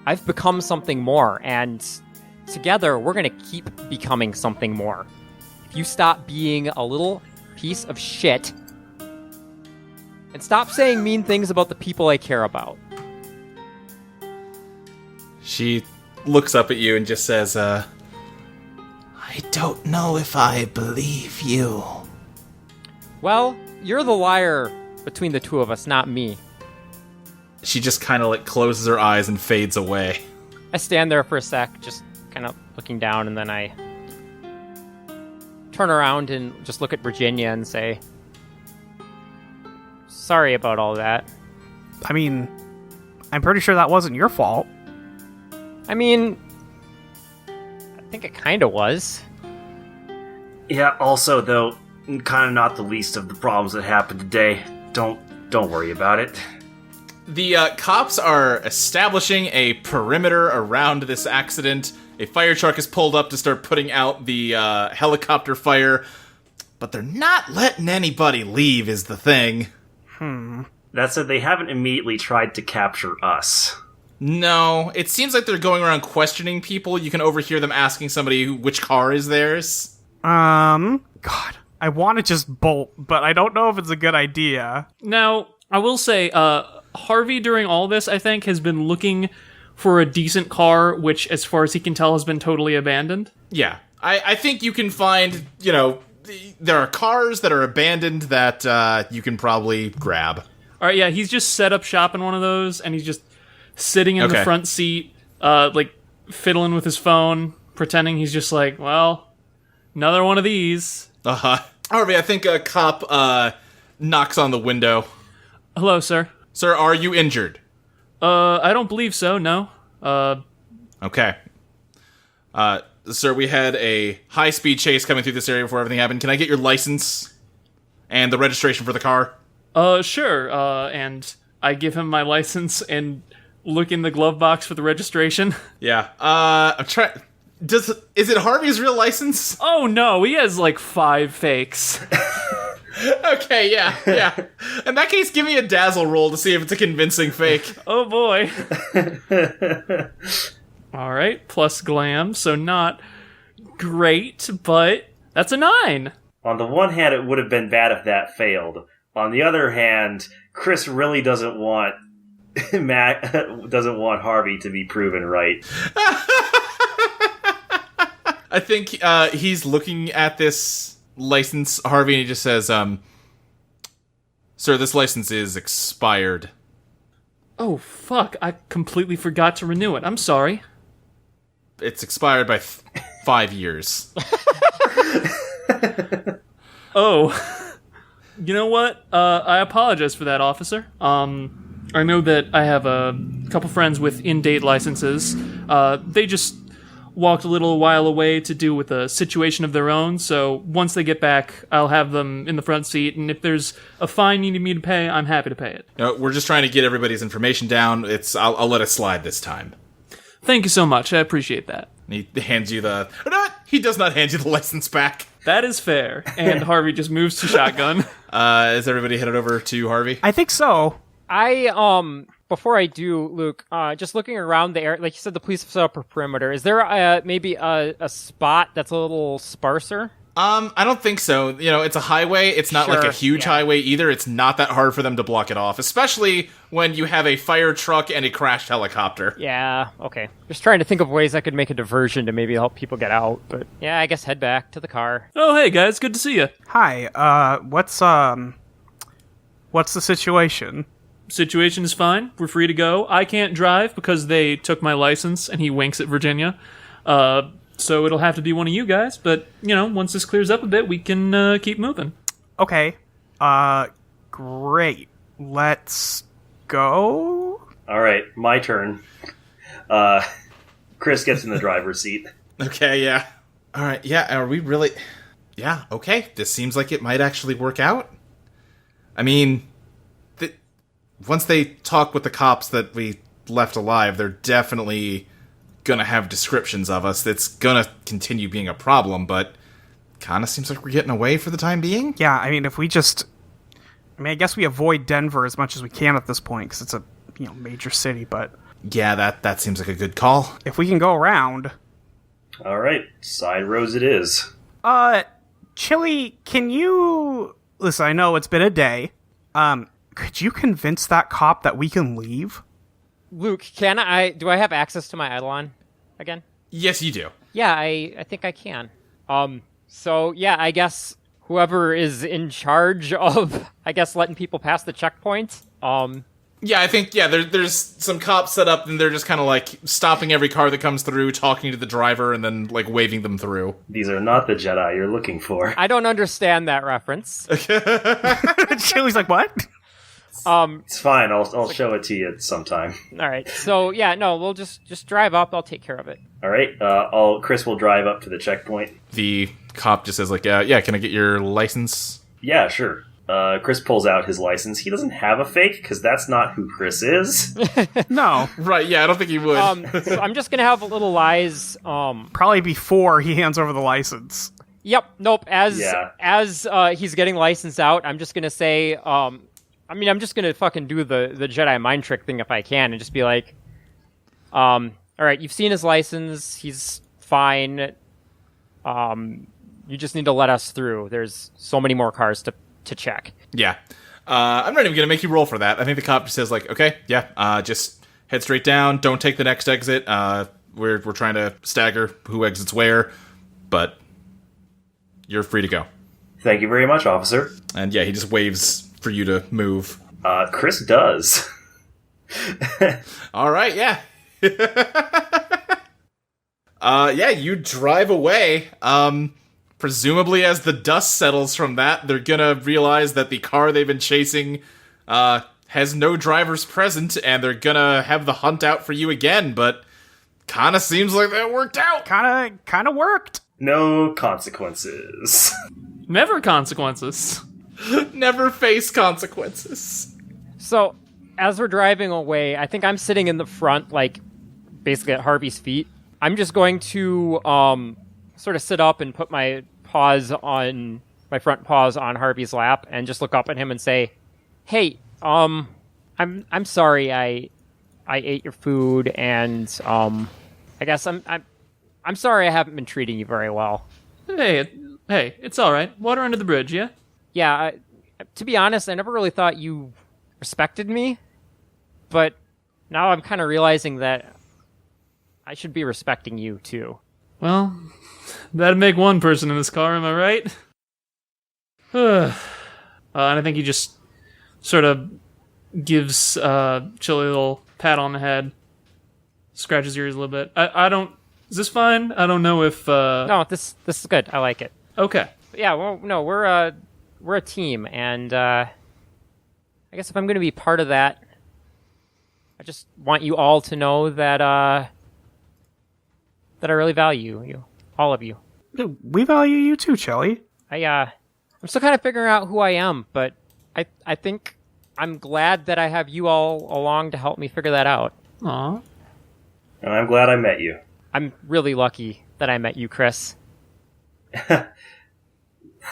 Speaker 5: I've become something more, and together we're gonna keep becoming something more. If you stop being a little piece of shit and stop saying mean things about the people I care about.
Speaker 1: She looks up at you and just says,
Speaker 6: I don't know if I believe you.
Speaker 5: Well, you're the liar between the two of us, not me.
Speaker 1: She just kind of like closes her eyes and fades away.
Speaker 5: I stand there for a sec, just kind of looking down, and then I turn around and just look at Virginia and say, sorry about all that.
Speaker 2: I mean, I'm pretty sure that wasn't your fault.
Speaker 5: I mean, I think it kind of was.
Speaker 3: Yeah, also, though, kind of not the least of the problems that happened today. Don't worry about it.
Speaker 1: The cops are establishing a perimeter around this accident. A fire truck is pulled up to start putting out the helicopter fire, but they're not letting anybody leave is the thing.
Speaker 3: That said, they haven't immediately tried to capture us.
Speaker 1: No, it seems like they're going around questioning people. You can overhear them asking somebody which car is theirs.
Speaker 2: God, I want to just bolt, but I don't know if it's a good idea.
Speaker 4: Now, I will say, Harvey, during all this, I think, has been looking for a decent car, which, as far as he can tell, has been totally abandoned.
Speaker 1: Yeah, I think you can find, there are cars that are abandoned that you can probably grab.
Speaker 4: All right, yeah, he's just set up shop in one of those, and he's just sitting in the front seat, fiddling with his phone, pretending he's just like, well, another one of these.
Speaker 1: Harvey, I think a cop knocks on the window.
Speaker 4: Hello, sir.
Speaker 1: Sir, are you injured?
Speaker 4: I don't believe so, no.
Speaker 1: Okay. Sir, we had a high-speed chase coming through this area before everything happened. Can I get your license and the registration for the car?
Speaker 4: Sure, and I give him my license and look in the glove box for the registration.
Speaker 1: Yeah. I'm trying... Is it Harvey's real license?
Speaker 4: Oh, no, he has, 5 fakes.
Speaker 1: Okay, yeah. In that case, give me a dazzle roll to see if it's a convincing fake.
Speaker 4: Oh, boy. All right, plus glam, so not great, but that's a 9.
Speaker 3: On the one hand, it would have been bad if that failed. On the other hand, Chris really doesn't want Harvey to be proven right.
Speaker 1: I think he's looking at this license, Harvey, and he just says, Sir, this license is expired.
Speaker 4: Oh, fuck, I completely forgot to renew it. I'm sorry.
Speaker 1: It's expired by 5 years.
Speaker 4: Oh. You know what? I apologize for that, officer. I know that I have a couple friends with in-date licenses. They just walked a little while away to do with a situation of their own, so once they get back, I'll have them in the front seat, and if there's a fine you need me to pay, I'm happy to pay it.
Speaker 1: No, we're just trying to get everybody's information down. I'll let it slide this time.
Speaker 4: Thank you so much, I appreciate that.
Speaker 1: He hands you the... No, he does not hand you the license back.
Speaker 4: That is fair, and Harvey just moves to shotgun.
Speaker 1: Is everybody headed over to Harvey?
Speaker 2: I think so.
Speaker 5: Before I do, Luke, just looking around the area, like you said, the police have set up a perimeter. Is there maybe a spot that's a little sparser?
Speaker 1: I don't think so. It's a highway. It's not like a huge highway either. It's not that hard for them to block it off, especially when you have a fire truck and a crashed helicopter.
Speaker 5: Yeah, okay. Just trying to think of ways I could make a diversion to maybe help people get out, but yeah, I guess head back to the car.
Speaker 4: Oh, hey guys, good to see you.
Speaker 2: Hi, what's the situation?
Speaker 4: Situation is fine. We're free to go. I can't drive because they took my license, and he winks at Virginia. So it'll have to be one of you guys, but, once this clears up a bit, we can keep moving.
Speaker 2: Okay. Great. Let's go?
Speaker 3: All right, my turn. Chris gets in the driver's seat.
Speaker 1: Okay, yeah. Alright, yeah, are we really... Yeah, okay, this seems like it might actually work out. I mean, once they talk with the cops that we left alive, they're definitely gonna have descriptions of us. It's gonna continue being a problem, but kinda seems like we're getting away for the time being.
Speaker 2: Yeah, I mean, if we just... I mean, I guess we avoid Denver as much as we can at this point, because it's a, major city, but...
Speaker 1: Yeah, that seems like a good call.
Speaker 2: If we can go around...
Speaker 3: Alright, side roads it is.
Speaker 2: Chili, can you... Listen, I know it's been a day. Could you convince that cop that we can leave?
Speaker 5: Luke, do I have access to my Eidolon again?
Speaker 1: Yes, you do.
Speaker 5: Yeah, I think I can. So yeah, I guess whoever is in charge of, letting people pass the checkpoint,
Speaker 1: Yeah, I think, there's some cops set up, and they're just kind of, like, stopping every car that comes through, talking to the driver, and then, like, waving them through.
Speaker 3: These are not the Jedi you're looking for.
Speaker 5: I don't understand that reference.
Speaker 2: Chili's like, what?
Speaker 3: It's fine, I'll show it to you sometime.
Speaker 5: Alright, so yeah, no, we'll just drive up, I'll take care of it.
Speaker 3: Alright, Chris will drive up to the checkpoint.
Speaker 1: The cop just says, like, yeah, can I get your license?
Speaker 3: Yeah, sure. Chris pulls out his license. He doesn't have a fake, because that's not who Chris is.
Speaker 2: No.
Speaker 1: Right, yeah, I don't think he would.
Speaker 5: So I'm just gonna have a little lies,
Speaker 2: Probably before he hands over the license.
Speaker 5: Yep, nope, as he's getting licensed out, I'm just gonna say, I'm just gonna fucking do the Jedi mind trick thing if I can, and just be like, alright, you've seen his license, he's fine, you just need to let us through. There's so many more cars to check.
Speaker 1: Yeah. I'm not even going to make you roll for that. I think the cop just says, like, okay, yeah, just head straight down, don't take the next exit. We're trying to stagger who exits where, but you're free to go.
Speaker 3: Thank you very much, officer.
Speaker 1: And yeah, he just waves for you to move.
Speaker 3: Chris does.
Speaker 1: All right, yeah. Yeah, you drive away. Presumably as the dust settles from that, they're gonna realize that the car they've been chasing has no drivers present, and they're gonna have the hunt out for you again, but kinda seems like that worked out.
Speaker 2: Kinda worked.
Speaker 3: No consequences.
Speaker 4: Never consequences.
Speaker 1: Never face consequences.
Speaker 5: So, as we're driving away, I think I'm sitting in the front, like, basically at Harvey's feet. I'm just going to, sort of sit up and put my front paws on Harvey's lap and just look up at him and say, "Hey, I'm sorry I ate your food, and I guess I'm sorry I haven't been treating you very well."
Speaker 4: Hey, it's all right. Water under the bridge, yeah?
Speaker 5: Yeah, to be honest, I never really thought you respected me, but now I'm kind of realizing that I should be respecting you too.
Speaker 4: Well, that'd make one person in this car, am I right? And I think he just sort of gives Chili a little pat on the head, scratches his ears a little bit. I don't... Is this fine? I don't know if...
Speaker 5: No, this is good. I like it.
Speaker 4: Okay.
Speaker 5: But yeah, well, no, we're a team, and I guess if I'm going to be part of that, I just want you all to know that that I really value you, all of you.
Speaker 2: We value you too, Chili.
Speaker 5: I'm still kind of figuring out who I am, but I think I'm glad that I have you all along to help me figure that out.
Speaker 4: Aw.
Speaker 3: And I'm glad I met you.
Speaker 5: I'm really lucky that I met you, Chris.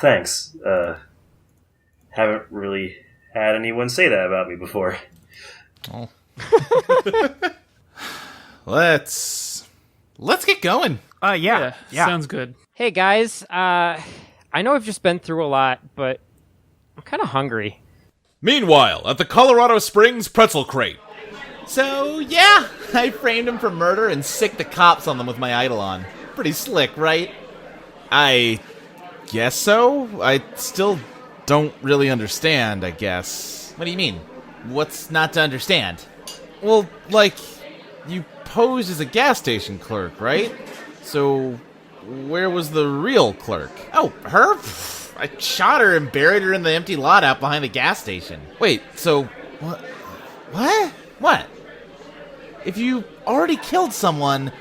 Speaker 3: Thanks. Haven't really had anyone say that about me before.
Speaker 1: Oh. Let's get going.
Speaker 2: Yeah.
Speaker 4: Sounds good.
Speaker 5: Hey guys, I know I've just been through a lot, but I'm kind of hungry.
Speaker 1: Meanwhile, at the Colorado Springs Pretzel Crate. So, yeah, I framed him for murder and sicked the cops on them with my Eidolon. Pretty slick, right? I guess so. I still don't really understand, I guess. What do you mean? What's not to understand? Well, like, you posed as a gas station clerk, right? So, where was the real clerk? Oh, her? I shot her and buried her in the empty lot out behind the gas station. Wait, so, what? If you already killed someone,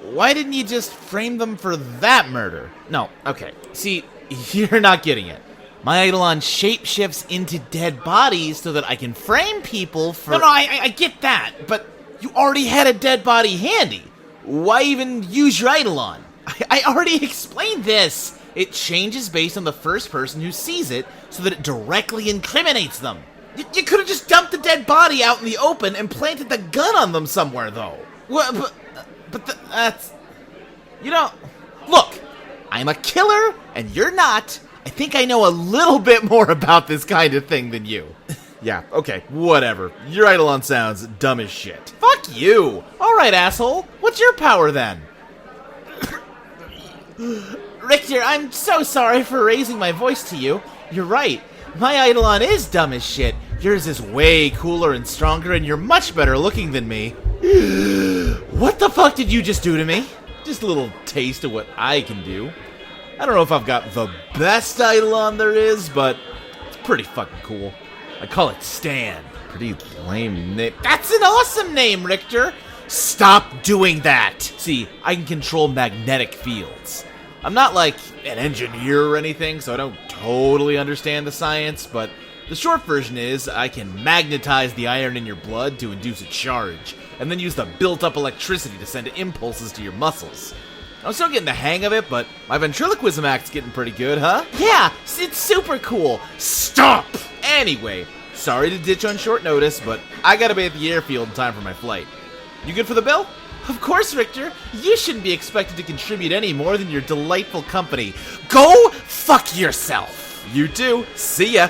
Speaker 1: why didn't you just frame them for that murder? No, okay. See, you're not getting it. My Eidolon shapeshifts into dead bodies so that I can frame people for... No, I get that, but you already had a dead body handy. Why even use your Eidolon? I already explained this. It changes based on the first person who sees it so that it directly incriminates them. You could have just dumped the dead body out in the open and planted the gun on them somewhere, though. Well, that's... You know, look, I'm a killer, and you're not. I think I know a little bit more about this kind of thing than you. Yeah, okay, whatever. Your Eidolon sounds dumb as shit. Fuck you! Alright, asshole, what's your power then? Richter, I'm so sorry for raising my voice to you. You're right, my Eidolon is dumb as shit. Yours is way cooler and stronger, and you're much better looking than me. What the fuck did you just do to me? Just a little taste of what I can do. I don't know if I've got the best Eidolon there is, but it's pretty fucking cool. I call it Stan. Pretty lame name. That's an awesome name, Richter! Stop doing that! See, I can control magnetic fields. I'm not like an engineer or anything, so I don't totally understand the science, but the short version is I can magnetize the iron in your blood to induce a charge, and then use the built-up electricity to send impulses to your muscles. I'm still getting the hang of it, but my ventriloquism act's getting pretty good, huh? Yeah, it's super cool. Stop! Anyway, sorry to ditch on short notice, but I gotta be at the airfield in time for my flight. You good for the bill? Of course, Richter. You shouldn't be expected to contribute any more than your delightful company. Go fuck yourself! You too. See ya!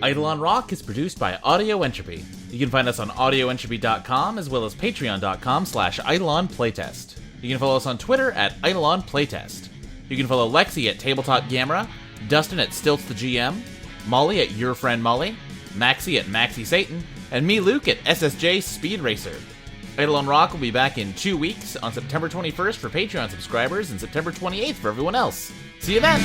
Speaker 1: Eidolon Rock is produced by Audio Entropy. You can find us on audioentropy.com as well as patreon.com/EidolonPlaytest. You can follow us on Twitter at EidolonPlaytest. You can follow Lexi at Tabletop Gamera, Dustin at Stilts the GM, Molly at Your Friend Molly, Maxie at Maxie Satan, and me, Luke, at SSJ Speed Racer. Eidolon Rock will be back in 2 weeks on September 21st for Patreon subscribers and September 28th for everyone else. See you then!